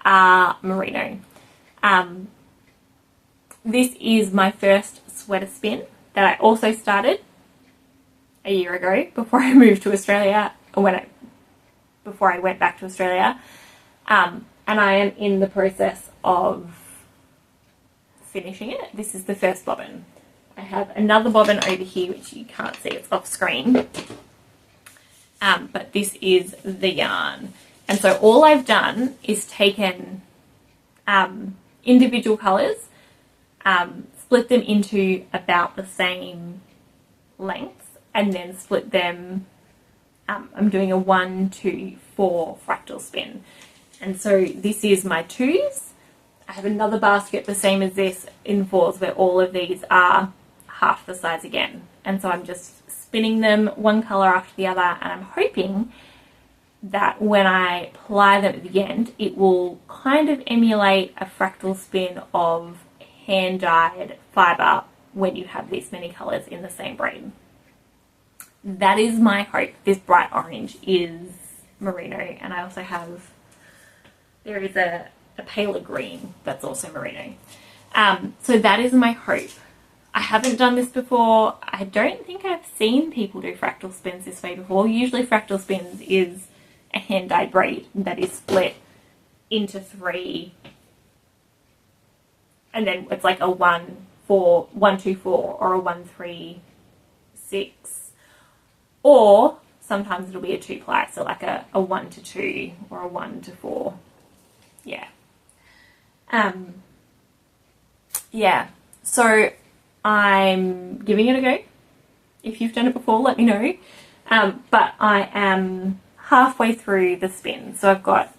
are Merino. This is my first sweater spin that I also started a year ago before I moved to Australia, or before I went back to Australia, and I am in the process of finishing it. This is the first bobbin. I have another bobbin over here which you can't see, it's off screen, but this is the yarn. And so all I've done is taken individual colours, split them into about the same lengths, and then split them. I'm doing a 1, 2, 4 fractal spin. And so this is my 2s. I have another basket the same as this in 4s where all of these are half the size again. And so I'm just spinning them one colour after the other, and I'm hoping that when I ply them at the end, it will kind of emulate a fractal spin of hand-dyed fibre when you have this many colours in the same braid. That is my hope. This bright orange is Merino, and I also have, there is a paler green that's also Merino. So that is my hope. I haven't done this before. I don't think I've seen people do fractal spins this way before. Usually fractal spins is a hand-dyed braid that is split into 3, and then it's like a 1, 4, 1, 2, 4, or a 1, 3, 6, or sometimes it'll be a 2-ply, so like a 1 to 2 or a 1 to 4. Yeah. Yeah, so I'm giving it a go. If you've done it before, let me know. But I am halfway through the spin, so I've got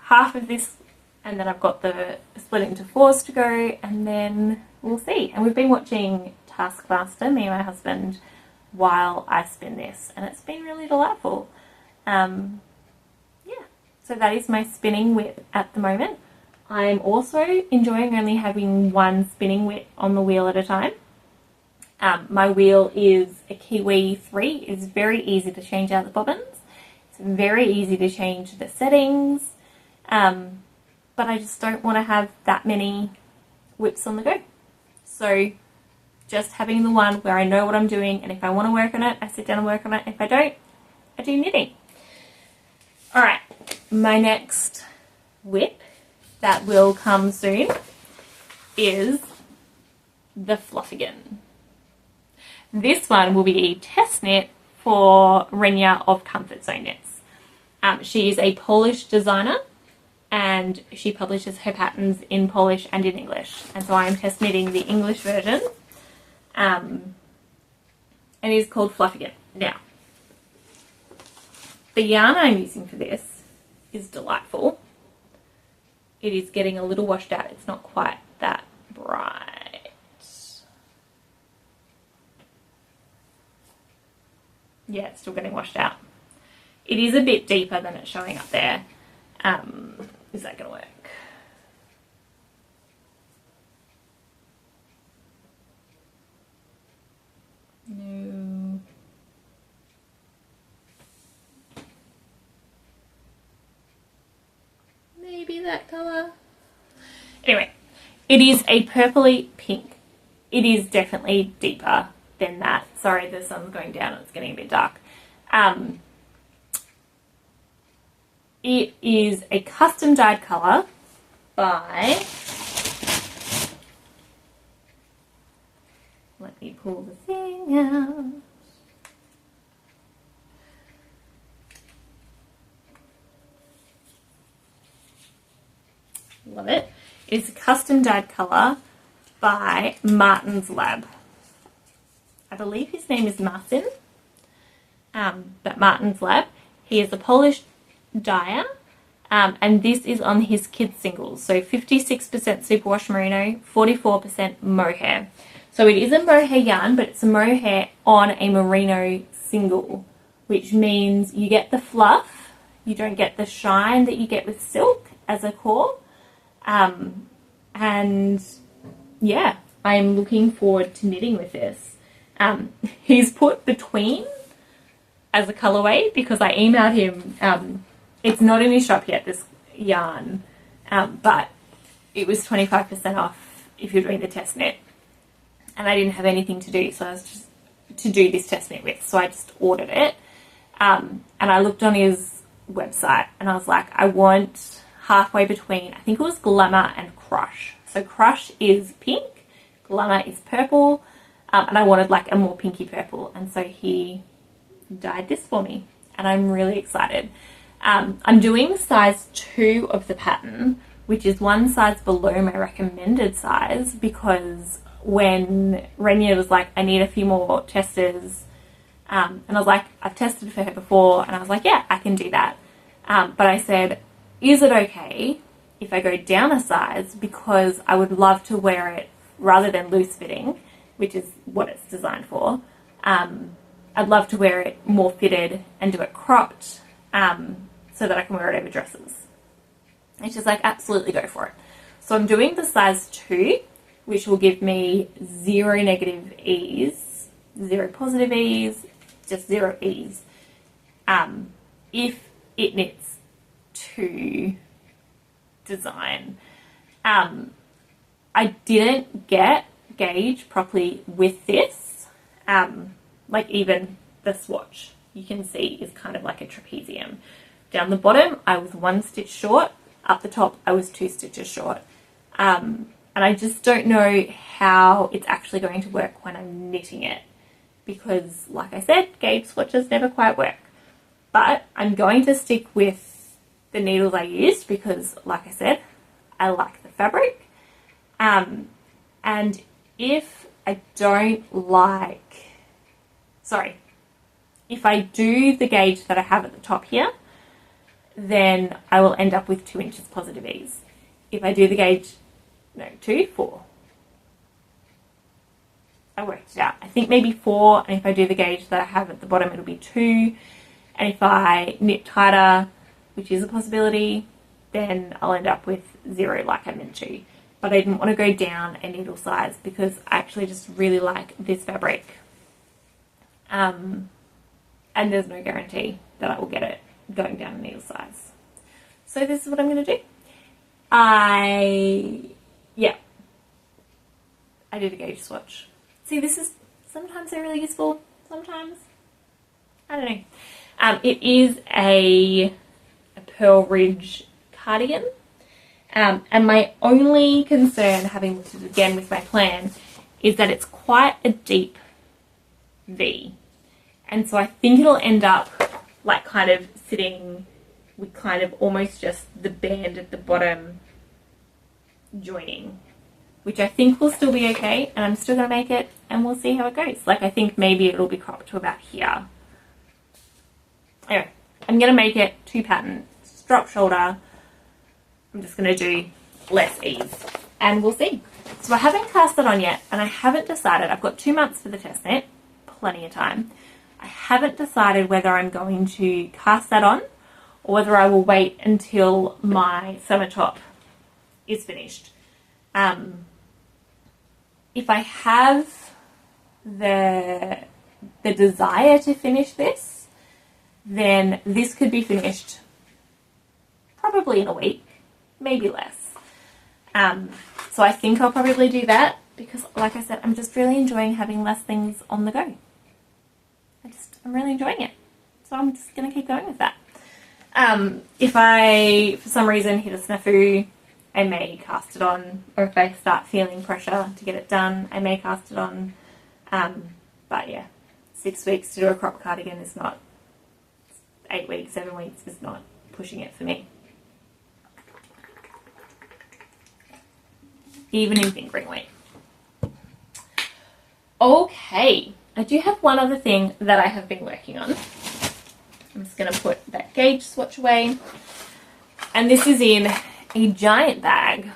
half of this, and then I've got the split into 4s to go, and then we'll see. And we've been watching Taskmaster, me and my husband, while I spin this, and it's been really delightful. Yeah, so that is my spinning whip at the moment. I'm also enjoying only having one spinning whip on the wheel at a time. My wheel is a Kiwi 3. It's very easy to change out the bobbins. It's very easy to change the settings. But I just don't want to have that many whips on the go. So just having the one where I know what I'm doing, and if I want to work on it, I sit down and work on it. If I don't, I do knitting. Alright, my next whip that will come soon is the Fluffigan. This one will be a test knit for Renya of Comfort Zone Knits. She is a Polish designer, and she publishes her patterns in Polish and in English. And so I'm test knitting the English version. And it is called Fluffigan. Now, the yarn I'm using for this is delightful. It is getting a little washed out. It's not quite that bright. Yeah, it's still getting washed out. It is a bit deeper than it's showing up there. Is that going to work? No. Maybe that colour. Anyway, it is a purpley pink. It is definitely deeper than that. Sorry, the sun's going down and it's getting a bit dark. It is a custom dyed colour by, let me pull the thing out. Love it. It's a custom dyed colour by Martin's Lab. I believe his name is Martin, but Martin's Lab. He is a Polish dyer, and this is on his kids singles. So 56% superwash merino, 44% mohair. So it is a mohair yarn, but it's a mohair on a merino single, which means you get the fluff, you don't get the shine that you get with silk as a core. And yeah, I'm looking forward to knitting with this. He's put between as a colorway because I emailed him. It's not in his shop yet, this yarn, but it was 25% off if you're doing the test knit. And I didn't have anything to do, so I was just to do this test knit with, so I just ordered it. And I looked on his website and I was like, I want halfway between, I think it was Glamour and Crush. So Crush is pink, Glamour is purple, and I wanted like a more pinky purple, and so he dyed this for me, and I'm really excited. I'm doing size 2 of the pattern, which is one size below my recommended size, because when Renia was like, I need a few more testers, and I was like, I've tested for her before, and I was like, yeah, I can do that. But I said, is it okay if I go down a size, because I would love to wear it rather than loose fitting, which is what it's designed for. I'd love to wear it more fitted and do it cropped, so that I can wear it over dresses. And she's like, absolutely, go for it. So I'm doing the size 2, which will give me 0 negative ease, 0 positive ease, just 0 ease, if it knits to design. I didn't get gauge properly with this, like even the swatch you can see is kind of like a trapezium. Down the bottom I was 1 stitch short, up the top I was 2 stitches short, and I just don't know how it's actually going to work when I'm knitting it, because like I said, gauge swatches never quite work. But I'm going to stick with the needles I used because, like I said, I like the fabric. And if I don't like, if I do the gauge that I have at the top here, then I will end up with 2 inches positive ease. If I do the gauge, no, 2, 4. I worked it out. I think maybe 4, and if I do the gauge that I have at the bottom, it'll be 2. And if I knit tighter, which is a possibility, then I'll end up with 0 like I meant to. But I didn't want to go down a needle size because I actually just really like this fabric. And there's no guarantee that I will get it going down a needle size. So this is what I'm going to do. I did a gauge swatch. See, this is, sometimes they're really useful, sometimes, I don't know. It is a Pearl Ridge cardigan. And my only concern, having looked at it again with my plan, is that it's quite a deep V. And so I think it'll end up like kind of sitting with kind of almost just the band at the bottom joining, which I think will still be okay, and I'm still going to make it, and we'll see how it goes. Like, I think maybe it'll be cropped to about here. Anyway, I'm going to make it 2 patterns, drop shoulder. I'm just going to do less ease, and we'll see. So I haven't cast it on yet, and I haven't decided. I've got 2 months for the test knit, plenty of time. I haven't decided whether I'm going to cast that on or whether I will wait until my summer top is finished. If I have the desire to finish this, then this could be finished probably in a week, maybe less. So I think I'll probably do that because, like I said, I'm just really enjoying having less things on the go. I'm really enjoying it. So I'm just going to keep going with that. If I, for some reason, hit a snafu, I may cast it on, or if I start feeling pressure to get it done, I may cast it on. But yeah, 6 weeks to do a crop cardigan is not, 8 weeks, 7 weeks is not pushing it for me. Even in fingering weight. Okay, I do have one other thing that I have been working on. I'm just going to put that gauge swatch away. And this is in a giant bag.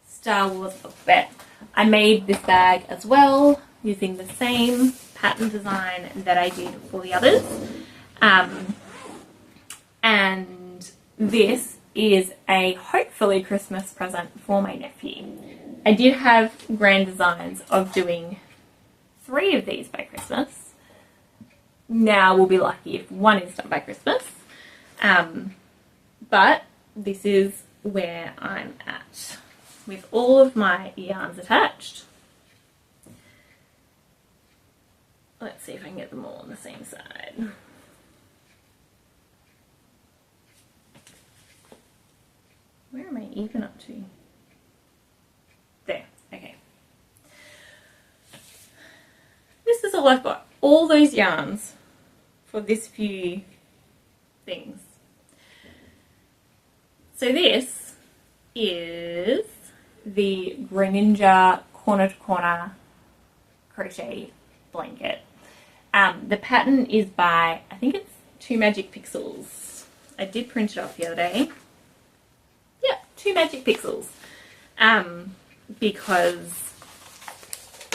Star Wars alphabet. I made this bag as well using the same pattern design that I did for the others. And this is a hopefully Christmas present for my nephew. I did have grand designs of doing 3 of these by Christmas. Now we'll be lucky if 1 is done by Christmas. But this is where I'm at with all of my yarns attached. Let's see if I can get them all on the same side. Where am I even up to? There, okay. This is all I've got. All those yarns for this few things. So this is the Greninja corner to corner crochet blanket. The pattern is by, I think it's 2 Magic Pixels. I did print it off the other day. Yep, 2 Magic Pixels. Because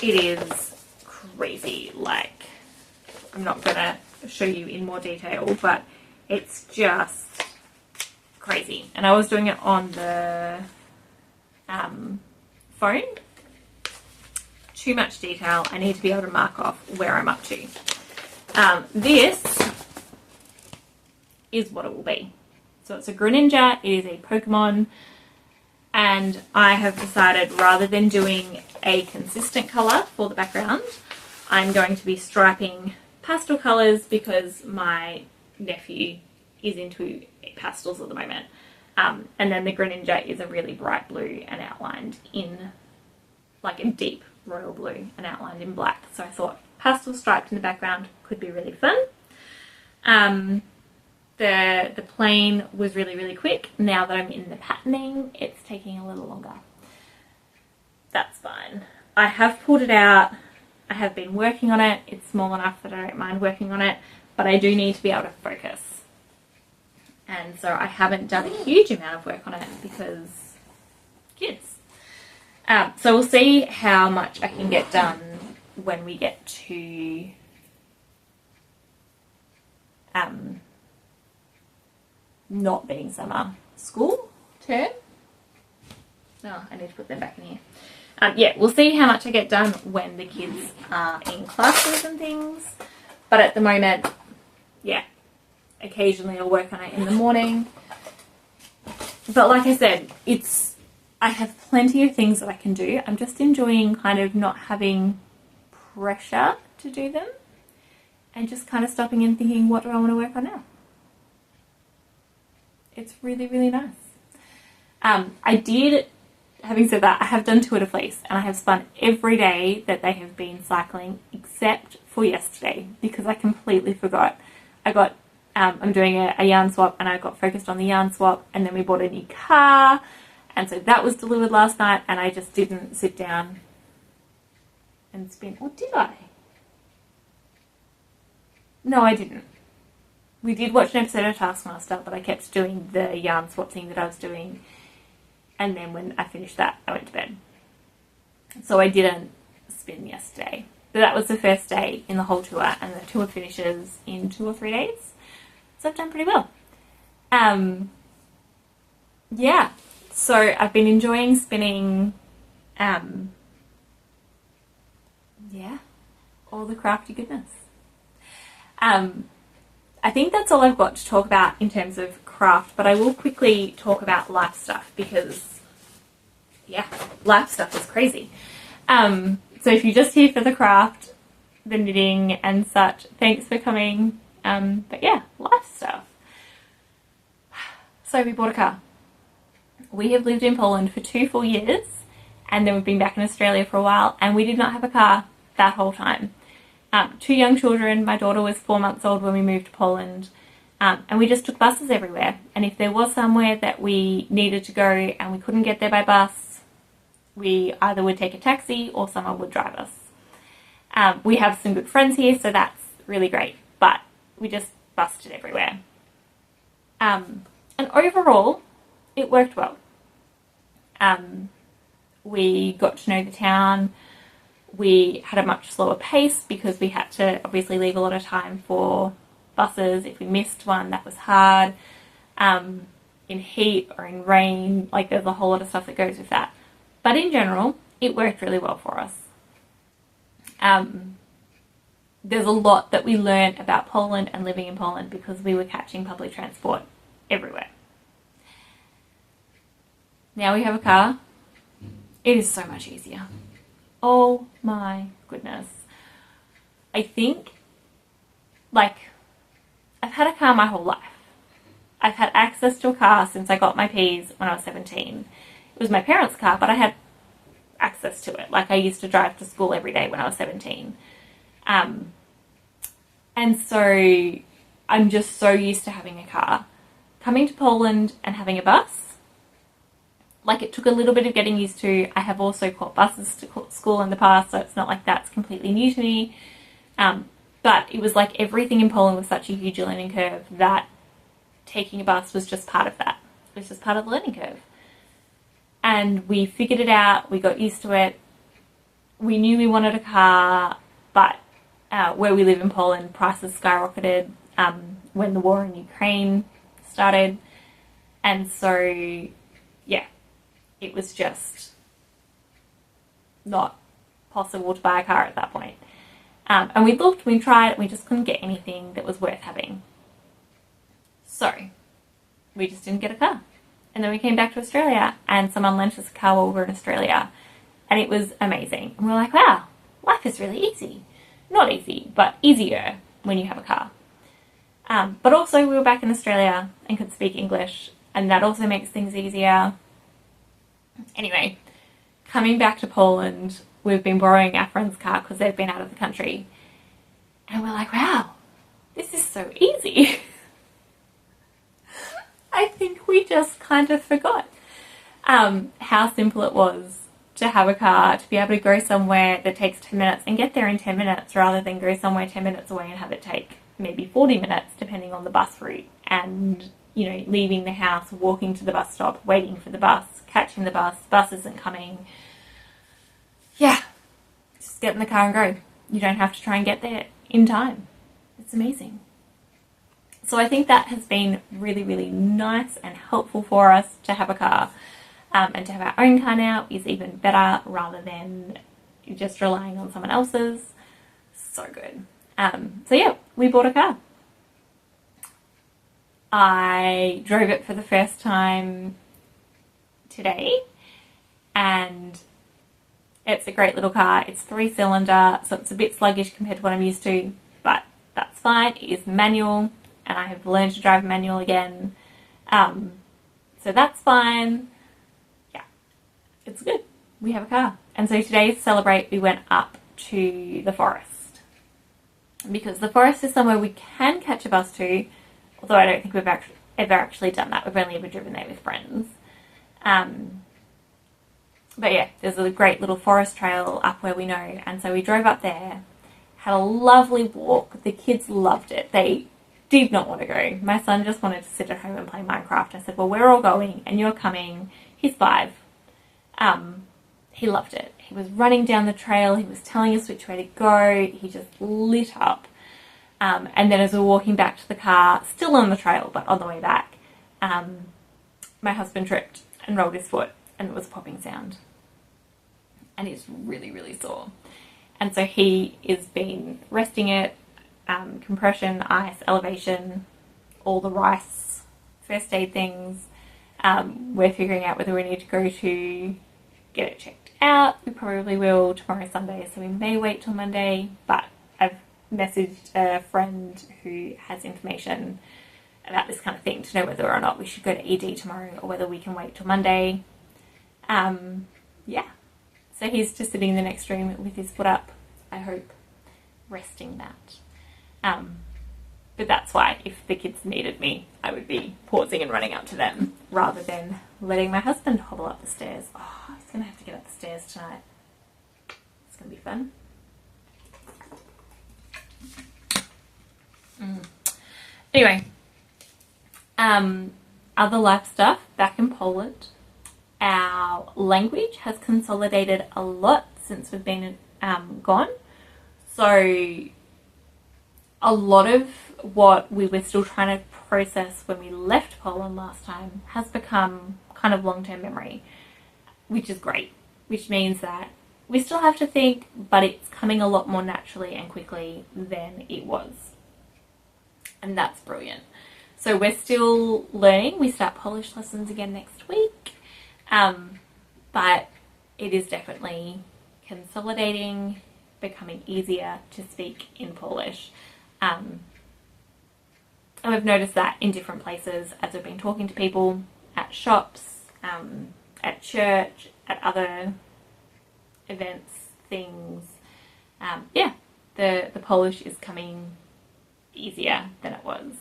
it is crazy. Like, I'm not going to show you in more detail, but it's just crazy. And I was doing it on the phone. Too much detail. I need to be able to mark off where I'm up to. This is what it will be. So it's a Greninja, it is a Pokemon, and I have decided rather than doing a consistent colour for the background, I'm going to be striping pastel colours because my nephew is into pastels at the moment. And then the Greninja is a really bright blue and outlined in like a deep royal blue and outlined in black. So I thought pastel striped in the background could be really fun. The plain was really quick. Now that I'm in the patterning, it's taking a little longer. That's fine. I have pulled it out. I have been working on it. It's small enough that I don't mind working on it, but I do need to be able to focus. And so I haven't done a huge amount of work on it because kids. So we'll see how much I can get done when we get to not being summer school term. Oh, I need to put them back in here. Yeah, we'll see how much I get done when the kids are in classes and things. But at the moment, yeah, occasionally I'll work on it in the morning. But like I said, I have plenty of things that I can do. I'm just enjoying kind of not having pressure to do them and just kind of stopping and thinking, what do I want to work on now? It's really nice. Having said that, I have done Tour de Fleece and I have spun every day that they have been cycling except for yesterday because I completely forgot. I got I'm doing a yarn swap, and I got focused on the yarn swap, and then we bought a new car, and so that was delivered last night, and I just didn't sit down and spin. Or did I? No, I didn't. We did watch an episode of Taskmaster, but I kept doing the yarn swap thing that I was doing, and then when I finished that, I went to bed. So I didn't spin yesterday. But that was the first day in the whole tour, and the tour finishes in 2 or 3 days. So I've done pretty well. Yeah, so I've been enjoying spinning, yeah, all the crafty goodness. I think that's all I've got to talk about in terms of craft, but I will quickly talk about life stuff because, yeah, life stuff is crazy. So if you're just here for the craft, the knitting and such, thanks for coming. But yeah, life stuff. So we bought a car. We have lived in Poland for 2 full years, and then we've been back in Australia for a while, and we did not have a car that whole time. 2 young children. My daughter was 4 months old when we moved to Poland, and we just took buses everywhere. And if there was somewhere that we needed to go and we couldn't get there by bus, we either would take a taxi or someone would drive us. We have some good friends here, so that's really great, but we just bussed it everywhere. And overall, it worked well. We got to know the town. We had a much slower pace because we had to obviously leave a lot of time for buses. If we missed one, that was hard. In heat or in rain, like there's a whole lot of stuff that goes with that. But in general, it worked really well for us. There's a lot that we learned about Poland and living in Poland because we were catching public transport everywhere. Now we have a car. It is so much easier. Oh my goodness. I think, like, I've had a car my whole life. I've had access to a car since I got my Ps when I was 17. It was my parents' car, but I had access to it. Like, I used to drive to school every day when I was 17. And so I'm just so used to having a car. Coming to Poland and having a bus, like, it took a little bit of getting used to. I have also caught buses to school in the past, so it's not like that's completely new to me. But it was like everything in Poland was such a huge learning curve that taking a bus was just part of that. It was just part of the learning curve. And we figured it out. We got used to it. We knew we wanted a car, but where we live in Poland, prices skyrocketed when the war in Ukraine started. And so, yeah, it was just not possible to buy a car at that point. And we looked, we tried, we just couldn't get anything that was worth having. So we just didn't get a car. And then we came back to Australia and someone lent us a car while we were in Australia. And it was amazing. And we were like, wow, life is really easy. Not easy, but easier when you have a car. But also we were back in Australia and could speak English, and that also makes things easier. Anyway, coming back to Poland, we've been borrowing our friend's car because they've been out of the country. And we're like, wow, this is so easy. I think we just kind of forgot how simple it was to have a car, to be able to go somewhere that takes 10 minutes and get there in 10 minutes rather than go somewhere 10 minutes away and have it take maybe 40 minutes depending on the bus route. And, you know, leaving the house, walking to the bus stop, waiting for the bus, catching the bus isn't coming. Yeah, just get in the car and go. You don't have to try and get there in time. It's amazing. So I think that has been really, really nice and helpful for us to have a car. And to have our own car now is even better rather than just relying on someone else's. So good. So yeah, we bought a car. I drove it for the first time today, and it's a great little car. It's 3-cylinder, so it's a bit sluggish compared to what I'm used to, but that's fine. It is manual, and I have learned to drive manual again. So that's fine. Yeah, it's good. We have a car. And so today to celebrate, we went up to the forest, because the forest is somewhere we can catch a bus to, although I don't think we've ever actually done that. We've only ever driven there with friends. But yeah, there's a great little forest trail up where we know, and so we drove up there, had a lovely walk. The kids loved it. They did not want to go. My son just wanted to sit at home and play Minecraft. I said, well, we're all going and you're coming. He's 5. He loved it. He was running down the trail. He was telling us which way to go. He just lit up. And then as we were walking back to the car, still on the trail, but on the way back, my husband tripped and rolled his foot, and it was a popping sound. And he's really, really sore. And so he has been resting it, compression, ice, elevation, all the rice, first aid things. We're figuring out whether we need to go to get it checked out. We probably will tomorrow, Sunday, so we may wait till Monday, but I've messaged a friend who has information about this kind of thing to know whether or not we should go to ED tomorrow or whether we can wait till Monday. Yeah, so he's just sitting in the next room with his foot up, I hope, resting that. But that's why if the kids needed me, I would be pausing and running up to them rather than letting my husband hobble up the stairs. Oh, he's going to have to get up the stairs tonight. It's going to be fun. Anyway, other life stuff back in Poland. Our language has consolidated a lot since we've been gone. So a lot of what we were still trying to process when we left Poland last time has become kind of long-term memory, which is great, which means that we still have to think, but it's coming a lot more naturally and quickly than it was. And that's brilliant. So we're still learning. We start Polish lessons again next week. But it is definitely consolidating, becoming easier to speak in Polish. And we've noticed that in different places as we've been talking to people at shops, at church, at other events, things. Yeah, the Polish is coming easier than it was.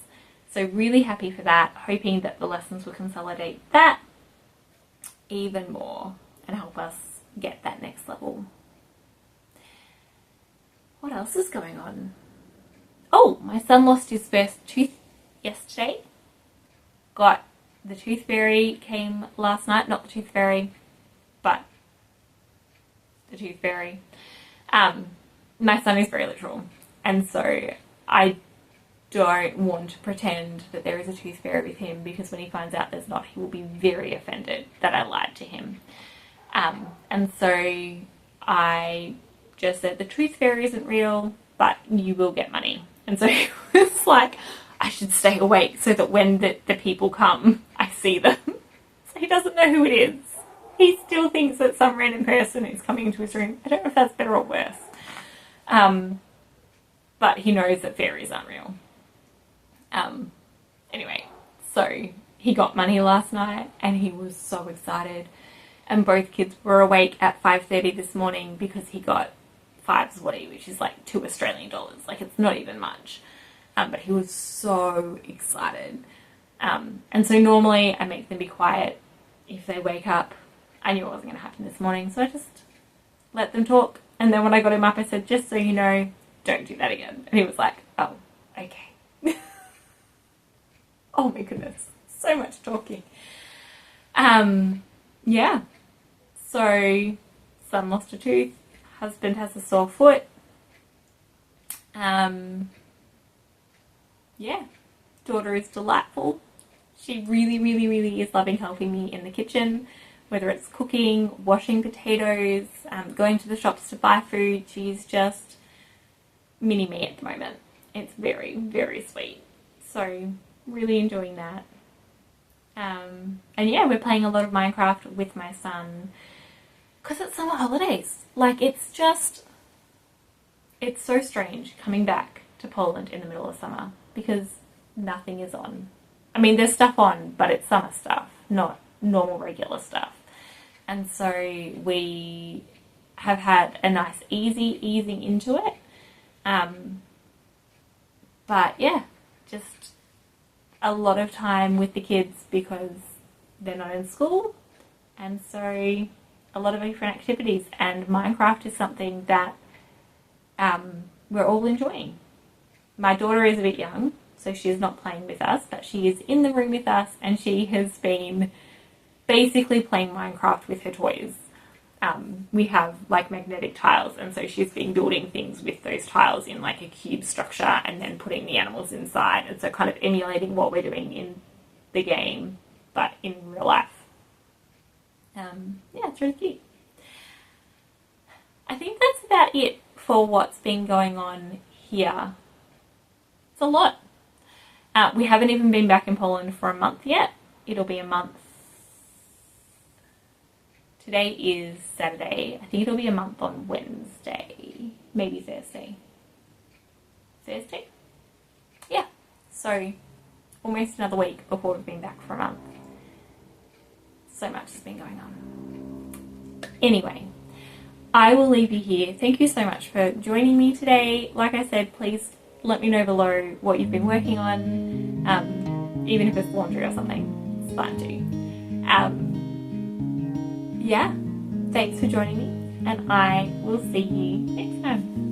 So really happy for that, hoping that the lessons will consolidate that even more and help us get that next level. What else is going on? Oh, my son lost his first tooth yesterday. Got the tooth fairy came last night, not the tooth fairy, but the tooth fairy. My son is very literal, and so I don't want to pretend that there is a tooth fairy with him, because when he finds out there's not, he will be very offended that I lied to him. And so I just said the tooth fairy isn't real, but you will get money. And so he was like, I should stay awake so that when the people come, I see them. So he doesn't know who it is. He still thinks that some random person is coming into his room. I don't know if that's better or worse. But he knows that fairies aren't real. Anyway, so he got money last night and he was so excited. And both kids were awake at 5:30 this morning because he got 5 zloty, which is like $2 Australian. Like, it's not even much. But he was so excited. And so normally I make them be quiet if they wake up. I knew it wasn't going to happen this morning, so I just let them talk. And then when I got him up, I said, just so you know, don't do that again. And he was like, oh, okay. Oh my goodness, so much talking. Yeah, so son lost a tooth, husband has a sore foot. Yeah, daughter is delightful. She really, really, really is loving helping me in the kitchen, whether it's cooking, washing potatoes, going to the shops to buy food. She's just mini me at the moment. It's very, very sweet. So really enjoying that. And yeah, we're playing a lot of Minecraft with my son because it's summer holidays. Like, it's so strange coming back to Poland in the middle of summer because nothing is on. I mean, there's stuff on, but it's summer stuff, not normal regular stuff. And so we have had a nice easy easing into it. But yeah, just a lot of time with the kids because they're not in school, and so a lot of different activities, and Minecraft is something that we're all enjoying. My daughter is a bit young, so she is not playing with us, but she is in the room with us, and she has been basically playing Minecraft with her toys. We have like magnetic tiles, and so she's been building things with those tiles in like a cube structure and then putting the animals inside, and so kind of emulating what we're doing in the game but in real life. Yeah, it's really cute. I think that's about it for what's been going on here. It's a lot. We haven't even been back in Poland for a month yet. It'll be a month. Today is Saturday. I think it'll be a month on Wednesday, maybe Thursday. Thursday? Yeah. So almost another week before we've been back for a month. So much has been going on. Anyway, I will leave you here. Thank you so much for joining me today. Like I said, please let me know below what you've been working on, even if it's laundry or something. It's fine too. Yeah, thanks for joining me, and I will see you next time.